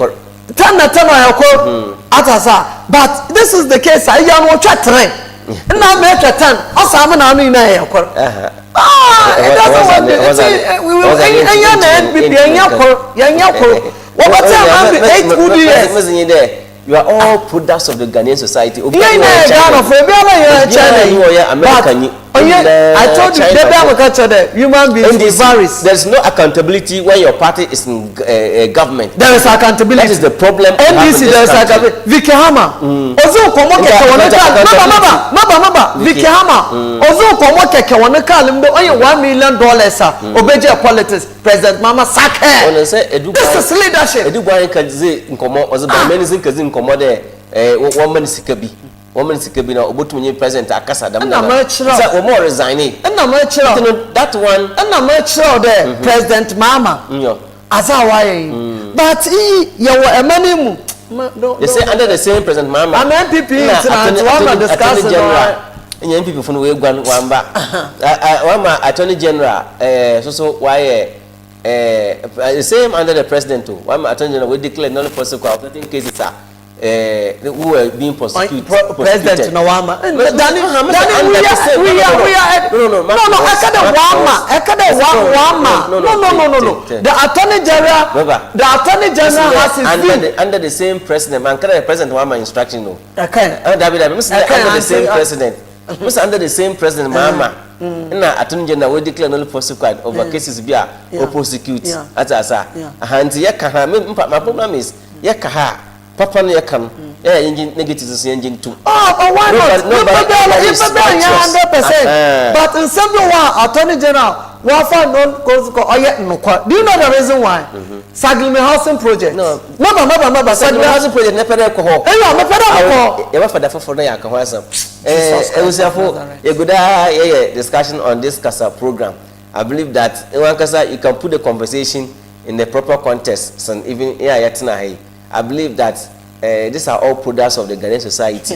10 I call Atasa. But this is the case. I am watch a train. Now make a 10. Also, I'm not in a it doesn't want to we will you are all products of the Ghanaian society. I told you, human beings varies. There's no accountability when your party is in government. There is accountability. That is the problem. NDC, there is accountability. Vicky Hammer. Ozo komo keke waneka. Maba. Vicky Hammer. Ozo komo keke waneka. Limdo onye $1 million. Obeje politics. President Mama sack her. This is leadership. Edu bwa nkazi nkomo. Ozo ba meni zinkazi nkomo de. Woman sikabi. Woman sikabi na obotu mwenye president akasa damu. Sa omo resigning. That one. There President Mama. Azawaye. But he yawo emanimu. They say under the same President Mama. I'm MPP. MPP from Wamba. Attorney General. So why the same under the president too. One Attorney General we declare non prosecuting cases who were being prosecuted. President Nawama. No. The Attorney General has his view. Under the same president, man, can the President Wama instruction no? Okay. Under the same president. Under the same president, Mama. Na Attorney General we declare non prosecuted over cases bia or prosecute. Atasa. Hanti yakaha. My problem is yakaha. Papa no yakam. Negatives engine too. Why not? 100%. But in some way, Attorney General. Do you know the reason why? Saglime housing project. No. Saglime housing project never alcohol. Discussion on this Kasa program. I believe that in one Kasa you can put the conversation in the proper context. And even here, I believe that these are all products of the Ghanaian society.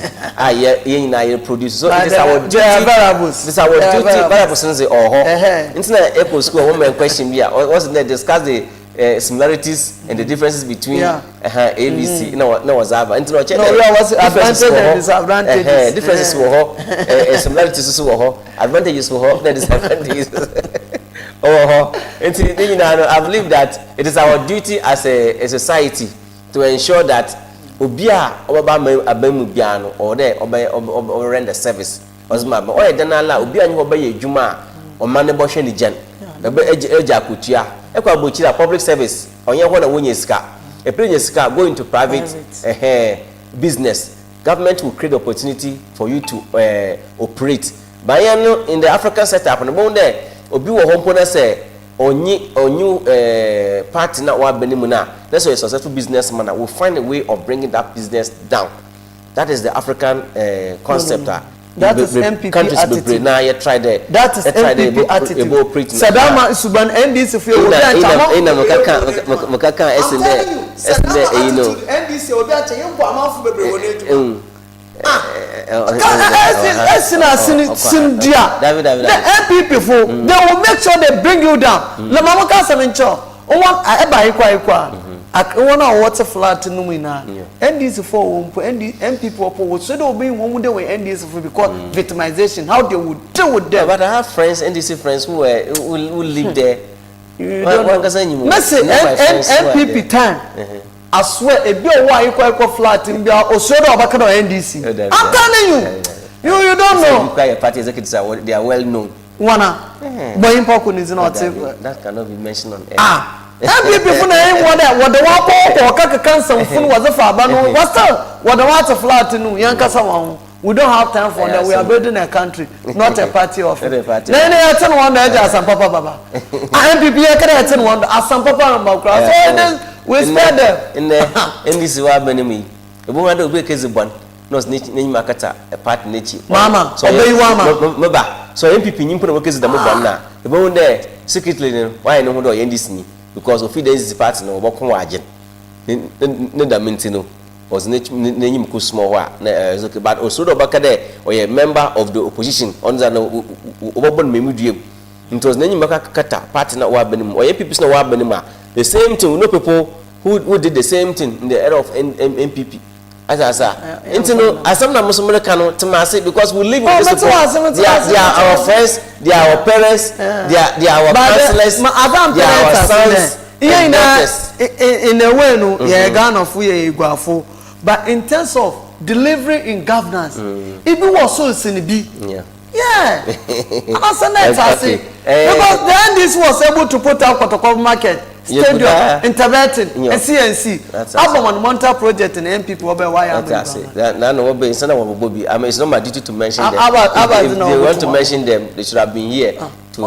Produce. So it is our duty. This is our duty. Variables Internet Echo School. One question here. What's the discuss the similarities and the differences between ABC? No, was ever. Internet. Disadvantages. Differences were similarities were advantages were disadvantages. I believe that it is our duty as a society to ensure that Obia abamu biano or there or render service osma but oye danala obia nyi obaye adwuma o maneboshe ni gen ebe eja akutua ekwa bochira public service onye ho na wonye sika e prenye sika go into private business. Government will create opportunity for you to operate bayano in the African setup no bon there obi wo hompo na say onyu party na wa benimu na let's say a successful businessman will find a way of bringing that business down. That is the African concept. That is MPP attitude. Now you try the. That is MPP attitude. Sadama Suban NDC for you. NDC the MPP for they will make sure they bring you down. La mama Kasa mencho. One water flat no wina. NDC for MPP for so they will be one day with NDC for because victimization. How they would deal with them. But I have friends, NDC friends who live there. You don't know. MPP time. I swear, if you are equal flat in the Osoro Bakano NDC, I'm telling you, you don't know. Party executives they are well known. Wana, but important is not that cannot be mentioned on air. MPP for name what the wapo or kaka cancer phone was a fabano. What's up? What the water flat in Yankasa? We don't have time for that. We are building a country, not a party of. Then I attend one day as some Papa Baba. MPP I can attend one as some Papa Baba. We spend them in this benemy. The woman will be case one. No snitch name Makata, a part nature. Mama, so obey Mama. So MPP you put a case the Mubana. The woman there secretly why I know who do this because of 3 days party no work wagon. Neda Mintino was name small but also the Bakade or a member of the opposition on the open medium. It was name Makata party not wabenim or MPP no wabenima. The same thing, no people who did the same thing in the era of MPP. As I said, as some Muslim cannot to because we live with these people. They are our friends, they are our parents, they are our counselors, they are our sons. In a way, no, Ghana for but in terms of delivery in governance, it was so sinibi. Yeah, because then this was able to put out protocol market. Stadium, interventing, and CNC. ABAWANA Monta project and MPP will be why I mean, it's not my duty to mention them. If they want to mention them, they should have been here to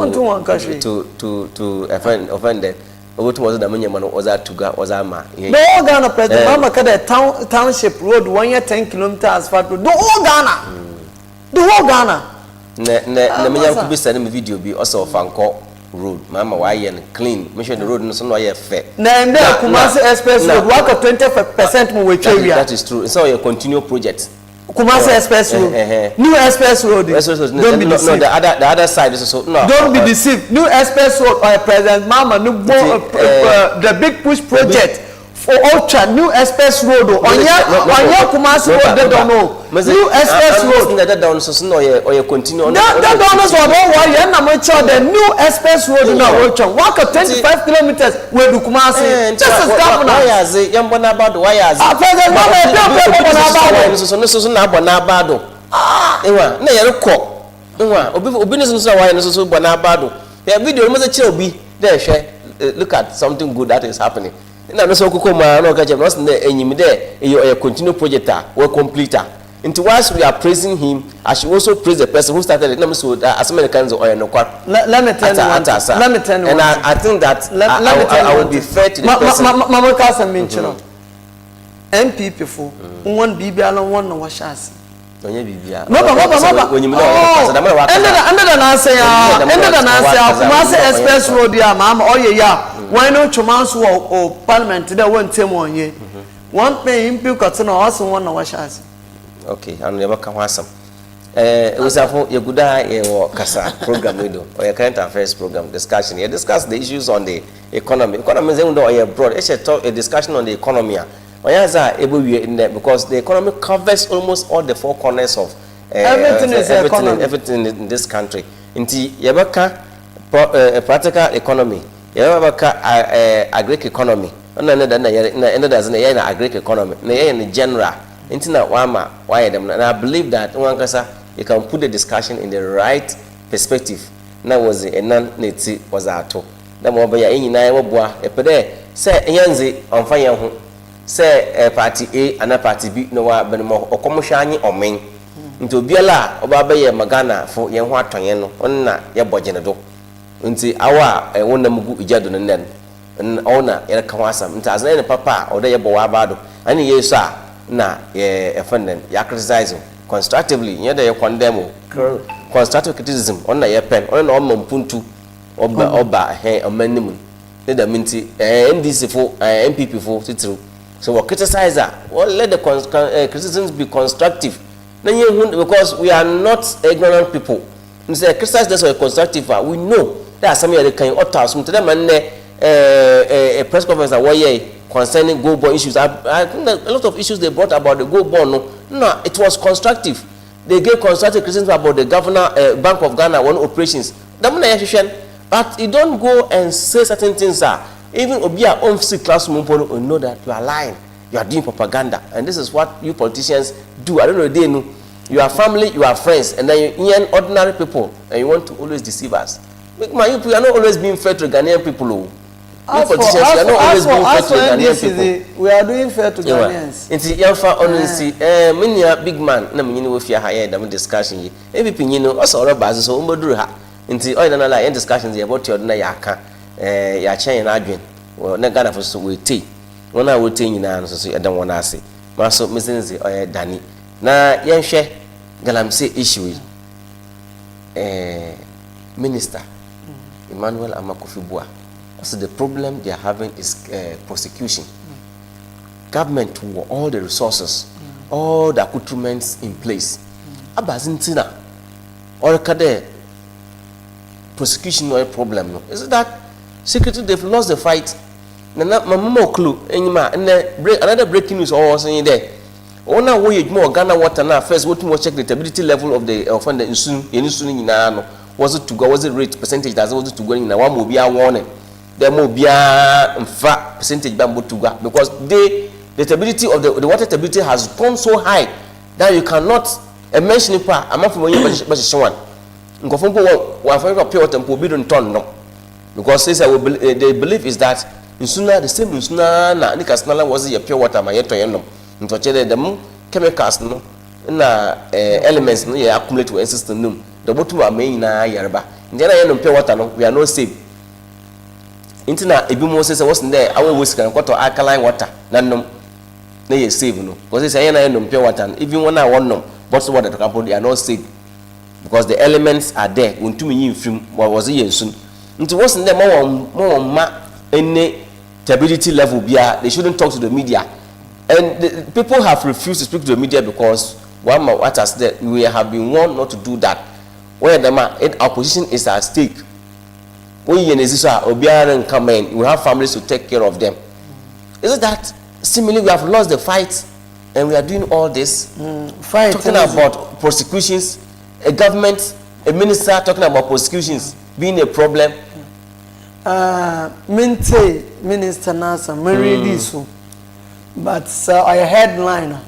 offend them. What was the money man was that to go was ARMAH? The whole Ghana president, Mama Kada township road 1 year 10 kilometers far to the whole Ghana. The whole Ghana. The man could be sending a video be also Fanko road. Mama, why and clean? Make sure the road is not yet fair. Now, Kumasi Express Road, work 20% more with area. That is true. It's all your continual project. Kumasi Express Road, new Express Road. Don't be deceived. The other side is also no. Don't be deceived. New Express Road or President Mama, the big push project for Ultra New Express Road. On your Kumasi Road, they don't know. New Express Road. That down so or you continue. That down is what worry. And I'm sure the New Express Road now. Walk 25 kilometers where do Kumasi. Just as governor. Why is it? Yambona about why is it? President Mama, so na bonabado. Ewa, na yero ko. Ewa, obi no so why no so bonabado. The video must tell obi there share look at something good that is happening. Na no so kokoma no ka je no so na enyim there e continue project we completer. Into whilst we are praising him, I should also praise the person who started it. Let me so as Americans or no quite. Let me tell you. And I think that I will be fair to the person. Mama Kasa mention MPP for one BB alone one no washas. No, when you know, Kumasi Express Road, yeah, Mama, oh yeah, why no Chomansu or Parliament? There won't tell one year. One pay him, you got to know also one no washas. Okay, I'm never come awesome. It was a good Kasa program or your current affairs program discussion. You discuss the issues on the economy. Economy is broad. It's a discussion on the economy. In there because the economy covers almost all the four corners of everything in this country. Inti yabaka practical economy, yabaka agric economy. Agric economy. In general. And I believe that you can put the discussion in the right perspective. That was a non-native was at all. That was by any BUAH. A pede say Yanzi on fire. Say party A and a party B no but more or commercial or main. Into Biala or Babaye Magana for Yanwa Tayeno on your budget. Until our one Mugu Ijadun and then. owner ya kan wasam nta azan ne papa oda ye bo abado ani yesu a na ye offended ya criticize constructively ye da ye condemn constructive criticism onna ye pen onna no mpuntu oba omanimu ne da minti NDC fo MPP fo titru so we criticize well let the criticisms be constructive because we are not ignorant people we say criticize this or constructive we know there are some that can utter some to them and a press conference concerning gold bond issues. I think that a lot of issues they brought about the gold bond no it was constructive. They gave constructive criticism about the governor Bank of Ghana one operations but you don't go and say certain things even obia on classroom you know that you are lying, you are doing propaganda, and this is what you politicians do. I don't know, they know you are family, you are friends, and then you ordinary people and you want to always deceive us. You are not always being fair to Ghanaian people. You politicians, you are not always being fair to Ghanaian people. We are doing fair to Ghanaians. Inti yamfa onunsi minya big man na mnyini wo fia ha ye da discussion yi. Ebi pinyino o so ro bazo so mboduru ha. Inti oy na la discussions ye about your na ya ka ya chen na adwen. Na Ghana for so we tey. Wona wo tey nyina no so edan wona ase. Ma so mesenzi oy dani. Na yenhwe Galamsey issue yi. Minister Emmanuel ARMAH-KOFI BUAH. So the problem they are having is prosecution. Government with all the resources, all the accoutrements in place. Abazintina, or kade prosecution no problem no. Is it that secretly they've lost the fight? Nana mama clue enyima another breaking news all saying there. Ona wo more Ghana water now first what to check the stability level of the offender in soon no. Was it to go? Was it rate percentage that was it to go in? One will be a warning. There will be a percentage to go because the stability of the water stability has gone so high that you cannot mention it. I'm not from one. Pure water will be done turn no because the belief is that in sooner the same in sooner na nikasnala was a pure water my yeto yenom into them chemicals no na elements no ya accumulate to system no. The bottom are main na yarba. Indiana yenom pure water no we are not safe. Intina ebi mo say was there our waste can quarter alkaline water nanom na ye save no because say na yenom pure water even when I want no bottled water to they are not safe because the elements are there untumi yin film what was it yensun nti was there more ma any stability level bia they shouldn't talk to the media and the people have refused to speak to the media because one more what has that we have been warned not to do that where the our position is at stake. When you come in, we have families to take care of them. Is it that similarly we have lost the fight and we are doing all this? Talking about prosecutions, a government, a minister talking about prosecutions being a problem. Minister Nasa, read so. But I headliner.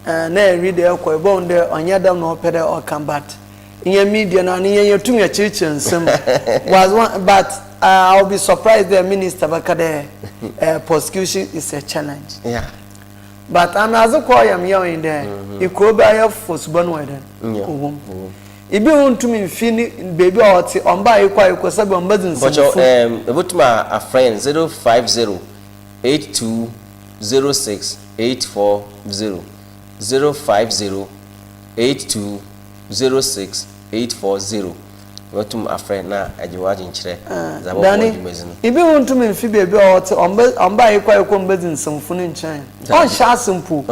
And I read the Okoibon there on Yadam no Pede or Combat. In your media and in your two church and some was one, but I'll be surprised the minister Bakade prosecution is a challenge. Yeah. But another call I'm in there. You could buy a first born wedding. If you want to me finish baby or on buy quite because I'm buzzing. But a friend 050 8206 840 050 8206 840. What to a friend now? I do what in Chile. Danny, if you want to me, baby, or on buy quite a combating some fun in China. On Shasimpu.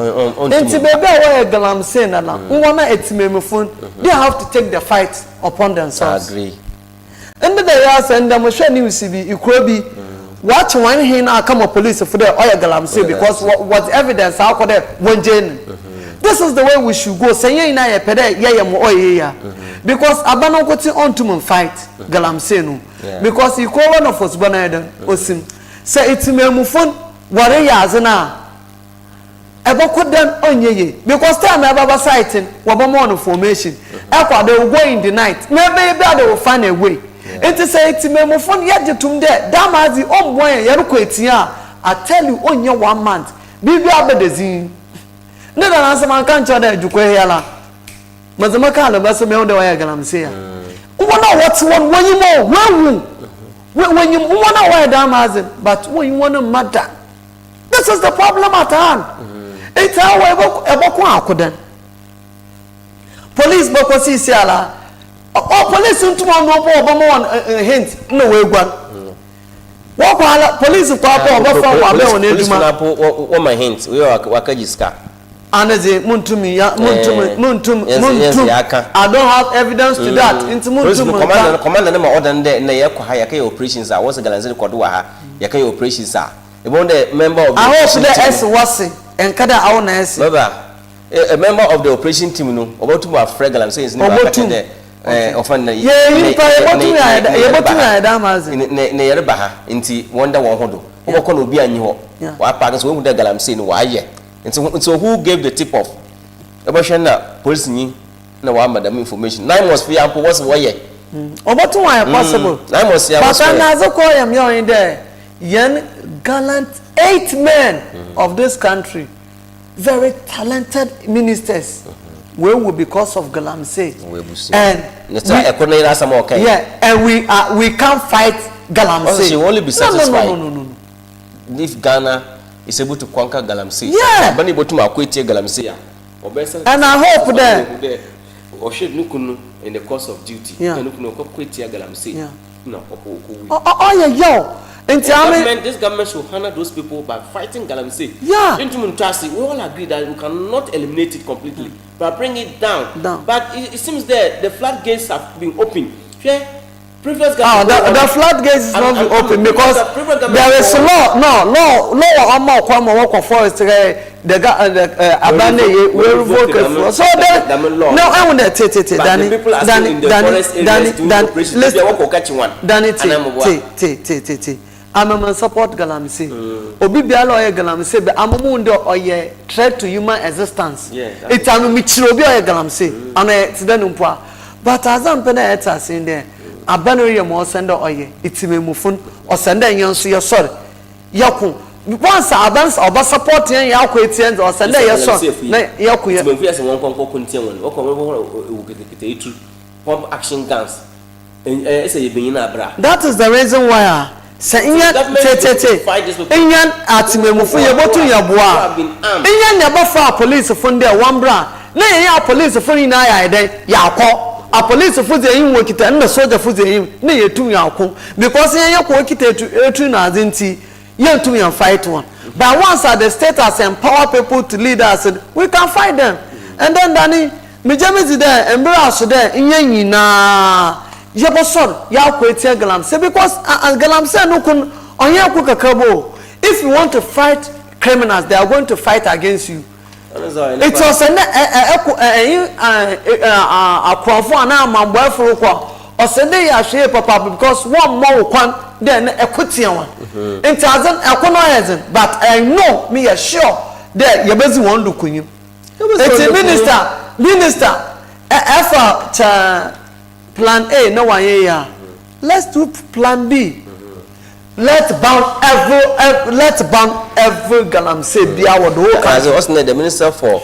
And to baby, I Galamsey, and one it's me phone. They have to take the fight upon themselves. I agree. And the last and I'm sure you see, you could be. Watch one hand, I come a police for the oil Galamsey because what evidence how could that one Jane. This is the way we should go. Say na ye pede ye mo oye because abano go ti on to fight Galamsey no because you call one of us banada osim say it me mu phone wore ya azena eboko dem onyeye because time ababa sighting wabo on formation ekwa they will go in the night maybe they will find a way it say it me mu phone ye jetum there damazi omboy ye reko etia I tell you onye 1 month bibi abedezin no answer man can't tell that you quayala. Mazamaka, the best of me on the way Galamsey. What one when you more? When you want to wear damn but when you want to matter, this is the problem at hand. It's how we police boko si siala. Oh, police into one hint no way one. What police of Papa or from what my hints? We are Wakajiska. Anaze muntumi I don't have evidence to that. Into muntumi. Commander nema order na yako haya kai operations are what's galanze kwadowa ha yaka operations are. E bonde member of the I hope the S was and kada awon S. Baba a member of the operation team no about to have fragile say is never there. Often you na yereba ha nti wonder one hodo. Oboko no obi anyi ho. Wa park so we the galamsey no wa ye. So who gave the tip off? About police ni na wa madam information. 9 months for ample was why ye. About to why possible. 9 months ya. But I call him in there. Young gallant 8 men of this country, very talented ministers. Where will because of Galamsey. And and we can't fight Galamsey. She will only be satisfied. No. If Ghana is able to conquer Galamsey. Yeah. And I hope that or should Nukunu in the course of duty. Yeah. Galamsey. No. Yo. This government should honor those people by fighting Galamsey. Yeah. We all agree that we cannot eliminate it completely, but bring it down. But it seems that the floodgates have been opened. Previous the floodgates is not open because there is a law. No, forest. The abandoned we revoke it. So no, I want to Danny. I'm a support Galamsey. Obi bialo oye Galamsey be amundo oye threat to human existence. It's a michirobi oye Galamsey. Ana tidanumpa. But as I'm pena eta saying there, abanori mo send oye. It's me mufun or send yansu your sorry. Yaku. Once advance oba support yan yaku etien or send your son. Na yaku ya. Me fias won konko kuntie won. Pump action guns. That is the reason why Inyan atimemufu yebotu yaboa. Inyan yabafa police fund there one bra. Na ya police fund na ya eden yakọ. A police fund there yin wokita na soldier fund there yin na yetu yakọ because yan yakọ wokita etu na azinti yan tu yan fight one. But once the state has empower people to lead us, we can fight them. And then Danny Mijamizi there embrace there inyan yina Yabosor, Yakwete Galamsey, because Galamsey no kun on if you want to fight criminals, they are going to fight against you. It was a crowd and my boyfriend or Sunday I share papa because one more one then a quitian one. It hasn't a but I know me assure that you're busy one looking you. It's a minister, effort. Plan A, no one here. Let's do plan B. Let's ban every Galamsey be our whole country. As the Minister for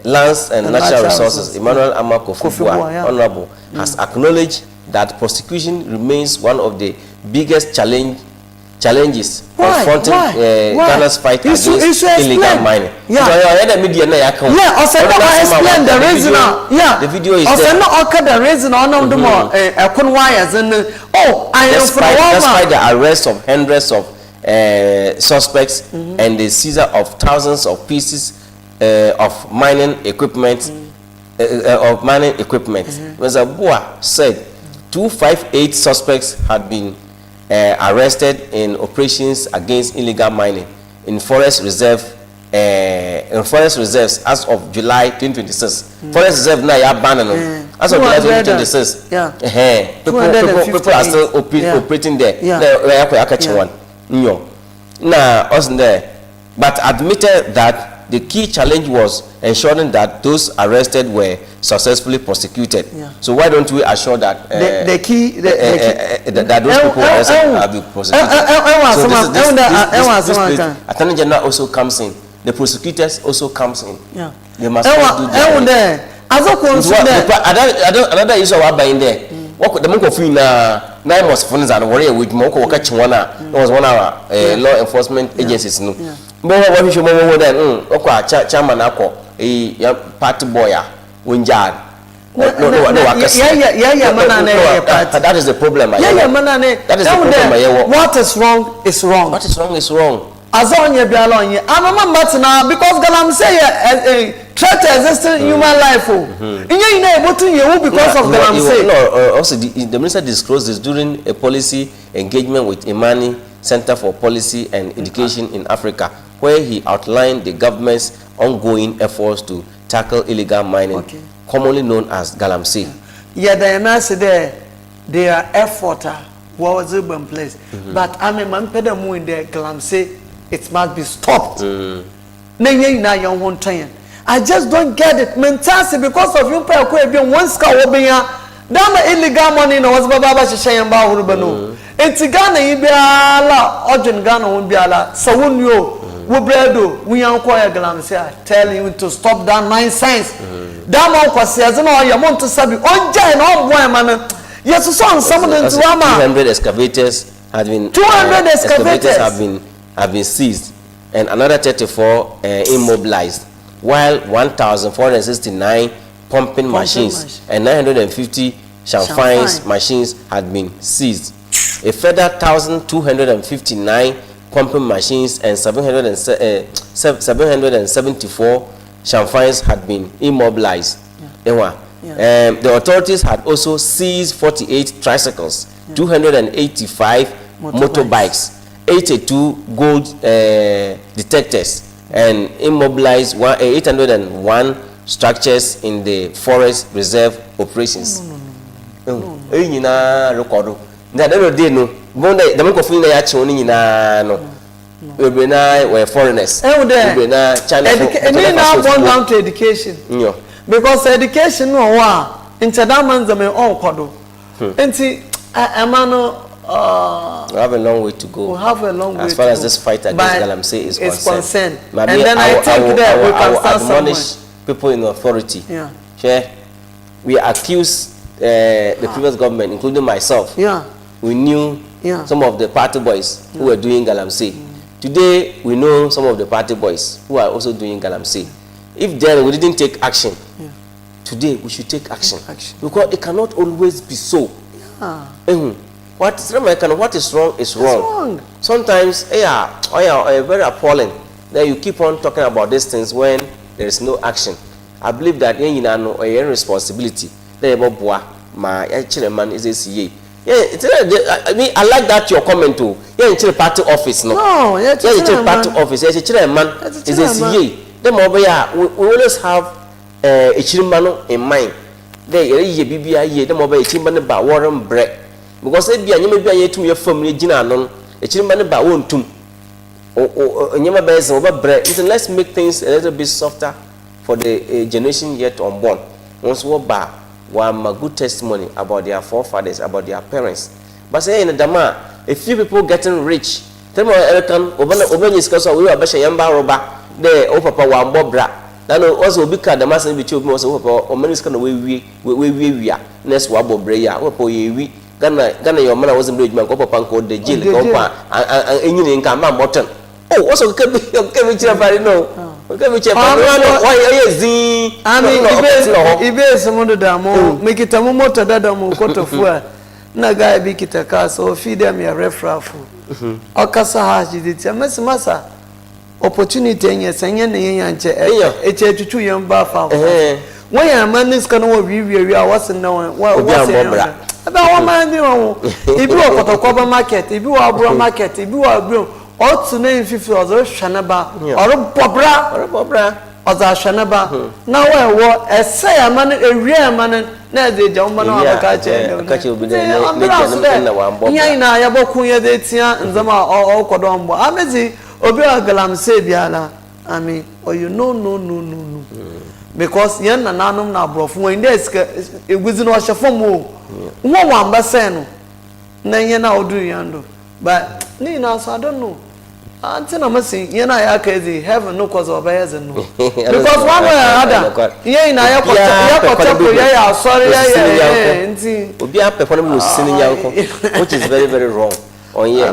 Lands and Natural Resources, ARMAH-KOFI, Honorable, has acknowledged that prosecution remains one of the biggest challenges confronting Ghana's fight against illegal mining. Yeah. So the media also I explain the reason. Yeah. The video is also there. Also the reason on the more wires and I am from despite the arrest of hundreds of suspects and the seizure of thousands of pieces of mining equipment Mr. BUAH said 258 suspects had been arrested in operations against illegal mining in forest reserves as of July 2026. Forest reserve now ya banned as of July 2026. People are still operating there. Now, us there, but admitted that the key challenge was ensuring that those arrested were successfully prosecuted. So why don't we assure that that those people will be prosecuted? So this Attorney General also comes in. The prosecutors also comes in. They must do that. Another issue about buying there. What the monk na 9 was funds and worry with Moko catch one. Was 1 hour law enforcement agencies. No, but what you should more than chairman Ako, a party boy, Winjard. That is the problem. That is the problem. What is wrong is wrong. What is wrong is wrong. As on your biology, I'm a now because Galamsey threat existing human life. Because of Galamsey. Also, the minister disclosed this during a policy engagement with Imani Center for Policy and Education in Africa, where he outlined the government's ongoing efforts to tackle illegal mining, commonly known as Galamsey. Yeah, the MS there, their effort was in place, but I'm a man pedamu in the Galamsey. It must be stopped. I just don't get it. Mentasi because of you pay one scar obiya. Dama illegal money no was baba shishayan ba urubano. Enti Ghana ibiala, Ojun Ghana umbiala. Sawun yo, wubredo, we ankwaya Galamsey tell you to stop that nonsense. Dama kwasi azano ya monto sabi. Onja no boy man. Yes, so some of them 200 excavators have been 200 excavators have been seized and another 34 immobilized, while 1,469 pumping machines and 950 champagne machines had been seized. A further 1,259 pumping machines and 774 champagnes had been immobilized. The authorities had also seized 48 tricycles, 285 motorbikes, 82 gold detectors, and immobilized 801 structures in the forest reserve operations. No. We're foreigners. China down to education. Because education no wa interdamans me on kodo. Enti amano we have a long way to go. We have a long way as far as this fight against Galamsey is concerned. And then I think that we can start admonish people in authority. Yeah. We accuse the previous government, including myself. Yeah. We knew some of the party boys who were doing Galamsey. Today we know some of the party boys who are also doing Galamsey. If then we didn't take action, today we should take action. Because it cannot always be so. What is wrong is wrong. Sometimes, very appalling that you keep on talking about these things when there is no action. I believe that a responsibility. BUAH, my chairman is a CA. I mean, I like that your comment too. Yeah, party office, no. Party office. Yeah, chairman is a CA. We always have a chairman in mind. There is a BBI. The mobile chairman about Warren bread. Because if you are to your family, a chairman about one tomb. Let's make things a little bit softer for the generation yet unborn. Once we buy one good testimony about their forefathers, about their parents. But say in the Dama, a few people getting rich. Tell me, Erican, Oban is because we are Basha Yamba Roba, there, oh Papa, one Bobra. Then also be cut the mass in between most of our men's kind of way we are. Next Wabo Breya, we Ghana, your man wasn't doing my copper punk or the jail, and Indian Kama Morton. Oh, also can be very no. Why is the Ibe someone damo make it a motor damo koto fua na guy be kitaka so feed them your refrafu or Kasa has it massa opportunity and yes and yanche a young buffer. When a man is going to review, I wasn't knowing what was about 1 man. If you are for the market, if you are a market, if you are blue. Ought to name 50 or Shanaba or Bobra or Shanaba. Now I was a say a man, a real man, now the gentleman of the catch will be there. Yana Yabokuya de Tia and Zama or Kodombo. Amezi, Obia Galamsey Biala. I mean, or you know, no. Because Yan and Nanum now broke when there's a wizard or Shafomo. One Bassano. Nayana do Yando. But Nina, so I don't know. Until I'm saying, you know, I can heaven no cause of bias and no. Because one way or other, yeah, I sorry, be up upon sinning, which is very, very wrong. Oh, yeah,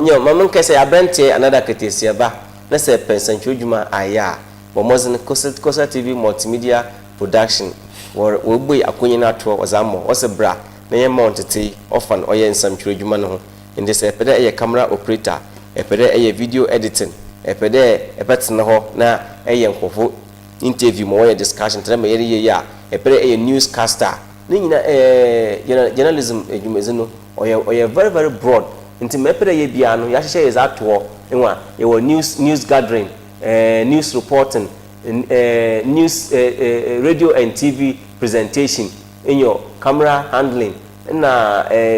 your mamma can say, I bent another criticism. Let's say, Pension Juma, Aya, but wasn't Cosa TV multimedia production, or will be a queen natural was amo, was a bra, near Monte, often or in some children in this a camera operator. A video editing, a better na a interview more discussion to them a newscaster. Journalism or very, very broad. Into Mepere Biano, Yasha is at war, and news gathering, news reporting, news radio and TV presentation in your camera handling, and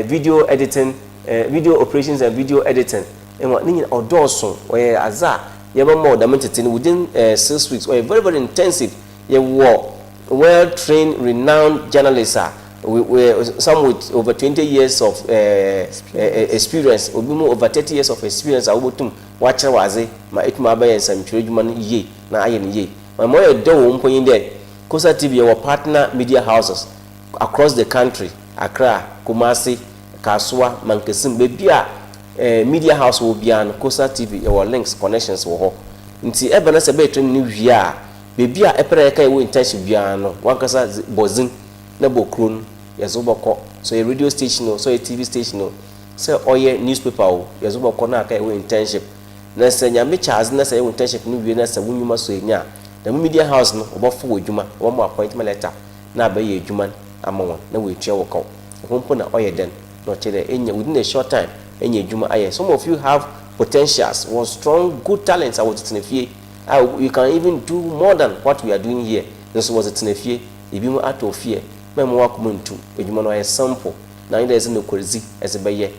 video editing, video operations and video editing. Or Dawson, or Azar, you have more than within 6 weeks, or very, very intensive. You were well-trained, renowned journalists, some with over 20 years of experience, or over 30 years of experience. I would watch Wazi, my 8 and some children ye, na ye. My more do point there. Kosa TV, our partner media houses across the country, Accra, Kumasi, Kaswa, Mankesim, Bebia. Media house will be on Kosa TV or links connections will hold. Until ever as a better new year, baby, a pereka will intention piano, one Kasa Bozin, Nabo Krun, Yazobako, so a radio station, so a TV station, so or a newspaper, Yazobako Naka will internship. Nessa Yamicha has Nessa internship new year, Nessa Wumuma Suenya. The media house no about 4 Juma, one more appointment letter. Now by a Juman, Amon, no way chair will call. Won't put an oil then, not within a short time. Some of you have potentials, strong, good talents. I was you can even do more than what we are doing here. This was it in a fear. If you are out of fear, you a sample. Now there is no crazy as a bayer.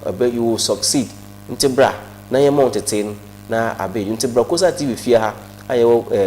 I bet you will succeed. Intebra, now you're mounted. Now I bet you Intebra, because I TV fear her. I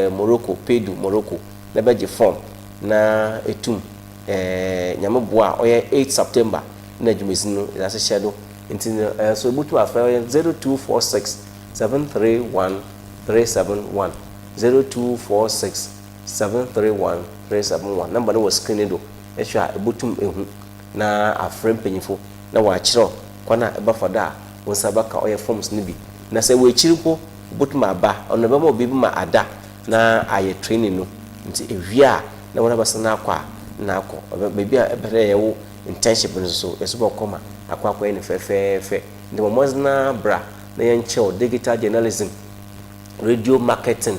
Morocco, Pedu, Morocco, Nebeji form. Na etum, BUAH, 8 September. Najumizino, that's a shadow. So book to our 0246 731 371 0246 731 371. Number no was screened do. Esha ebutum ehu na afrem penyifo na wa kire kwana eba fada wonsabaka oye forms ni bi na se we chiripo botum aba ono be ma obi ma ada na aye training no nti ewia na wona basa na akwa na akọ bebi a ebere yewo internship so esubo koma akwa ni fe ndi momozna bra na yenche digital journalism, radio marketing,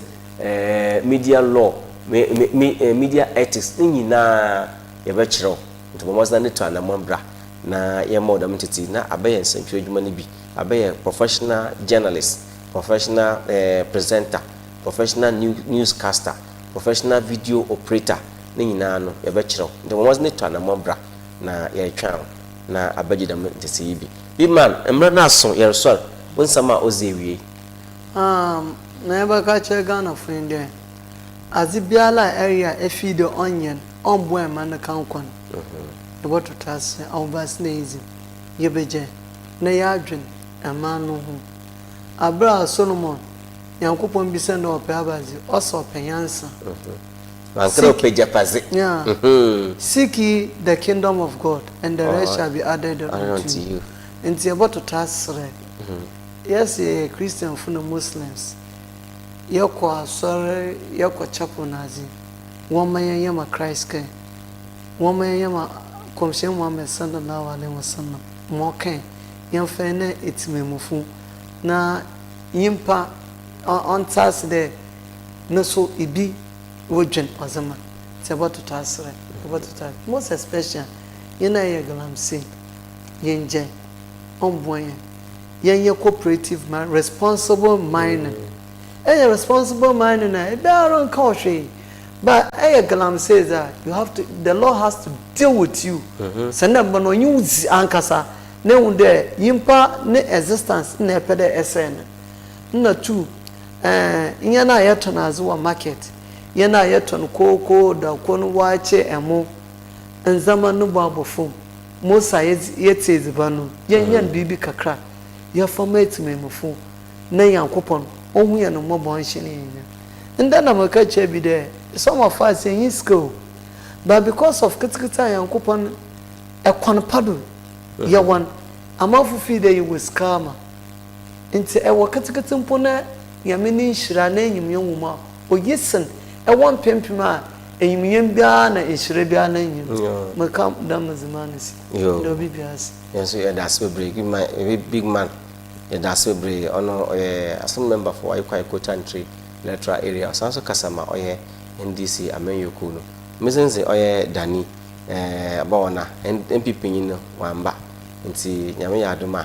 media law, media ethics nyina yebechiro ndi momozna ne to anamambra na yemo da mtiti na abaye nsantwe adwuma ne bi abaye professional journalist, professional presenter, professional newscaster, professional video operator nyina no yebechiro ndi momozna to anamambra na yetwa na abagida mtisi bi BIGMAN emra na so yersol wonsama ozewie na yabaka che Ghana friend azibiala area efi the onion onbo man kan kon what to tas overs lazy yebeje na yadwen amanu hu abra Solomon yankopon bi se na ope abazi oso penyansa yeah. Seek ye the kingdom of God, and the rest shall be added unto you. And it's about to task. Yes, a Christian from the Muslims. Yoko sorry, Yoko chapel nazi. One man yama Christ came. One man yama commission one man son of now and was son of more ken. Young fene it's me mufu. Na yimpa on task there. No so ibi. Wojen Azama. It's about to task. Most especially, you know, GALAMSEY, Yenje, Omboyen, Yenye cooperative man, responsible mining. Responsible mining, they are on caution. But GALAMSEY that you have to, the law has to deal with you. Send them when you Kasa, ne there, Yimpa, ne existence, ne pede SN. No two, Yana Yatanazuwa market. Yena yeton koko da kono wache emo nzama no babofo Musa yete ezibano yenyan bibi kakra ya format memofo na yankopon ohun ye no mobon hye ne nda na maka che bi de some of us in school but because of kitikita yankopon ekwan pado ye wan amafu fi de you scammer nti e wo kitikita mpo na yameni nhira na enyim yewuma oyesen e won pempem a enyim bia na ehire bia na enyim maka dam zimanisi do bibias yes yeah that's big man yeah that's ono some member for AYIKOO TANTRI electoral area sanso kasama NDC AYIKOO no mesense Dani ABAWANA MPP nyino wamba nti nyame ya adoma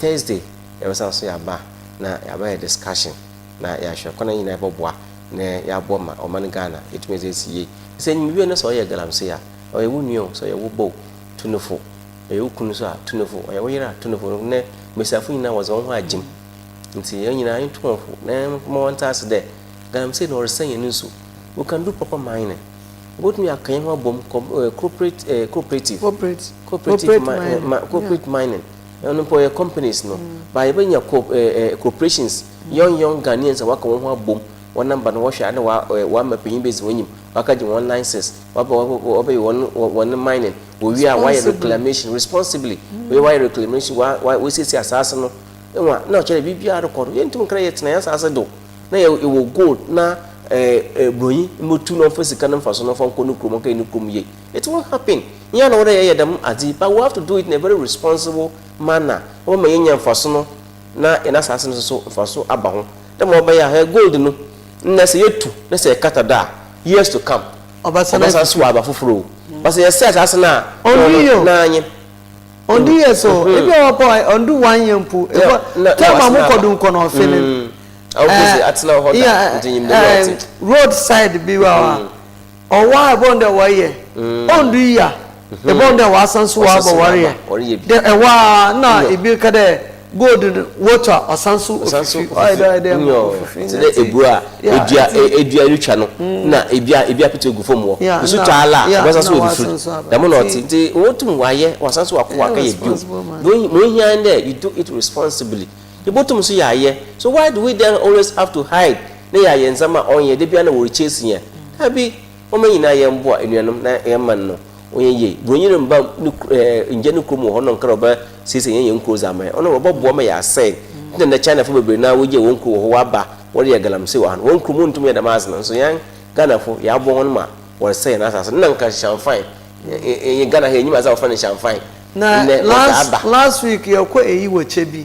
Thursday e sanso ya ba na ya ba discussion na ya hwe kona nyina boboa na ya boma oman Ghana etumeze siye se nyimbi na so GALAMSEY a wunio so wo tunufo kunu so a tunufo wo yira tunufo ne mesafu nyina was on ho agim nti nyina ntumfo na mo wanta ase de GALAMSEY no resen yen nso we can do proper mining both me akan ho bom cooperative mining no for companies no by benya corporations young Ghanaians waka ho bom one number no hwa na wa mapinyi base wonyim waka ji one license one mining we are why reclamation responsibly we why reclamation we say asase no enwa na chere bibia record yentum kra yetena asase do na e wo gold na broyi motu no fasika no faso no fon kono krom ka ni krom ye it won't happen nya na wore ye dem adi but we have to do it in a very responsible manner o ma yenya faso no na ina asase no so faso aba ho dem obaya gold no na se yetu na se katada years to come obasa so aba foforo basa ye set asase na na anyi ondi yeso ebi o boy ondu 1 year mpu tema mu kodun kono ofene atina hoda ntinyim de road side bi wa owa bonde waye ondu ya e bonde wa sanso wa ba ware de ewa na ebi kade gold water osanso de ebua edua rutwa no na ebia pete gu fom wo so taala basa so we free da mo not nti wotum waye wasanso wakwa ka ye bio mo hia nde you do it responsibly the bottom so yaye so why do we then always have to hide na yaye nzama onye de bia na wo chase yen abi o manyina ye mbo enuanom na ye man no onye ye bronyire mba nje no krom ho no nkra oba sese yen yen close amay ono obo ma ya say na China fo bebre na woje won kro ho waba wori ya GALAMSEY wa won krom ntum ya da mazna so yan Ghana fo ya bo won ma wor say na asase na nka champagne ye Ghana he nyima za ofan champagne na last week you ko eyi wo chebi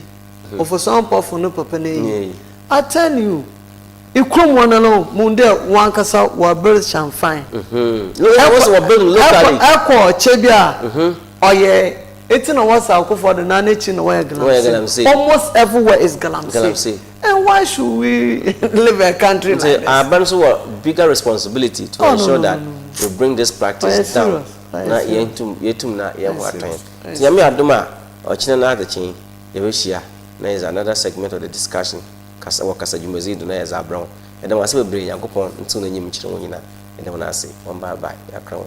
of some powerful no papa na yi I tell you ikrom wona no munde wan kasa wa build champagne was wa build locally akọ chebi a oye etin na wasa akofo de na nechi na wa GALAMSEY almost everywhere is GALAMSEY and why should we live a country like this our so bigger responsibility to ensure that we bring this practice down na yetum na ye ho atan yami adoma ochine na adachi ye we hia na is another segment of the discussion kasa jumezidu na ya brown edem ase bebre yankopon ntu na nyim kire wonyina edem na ase on bye bye yakra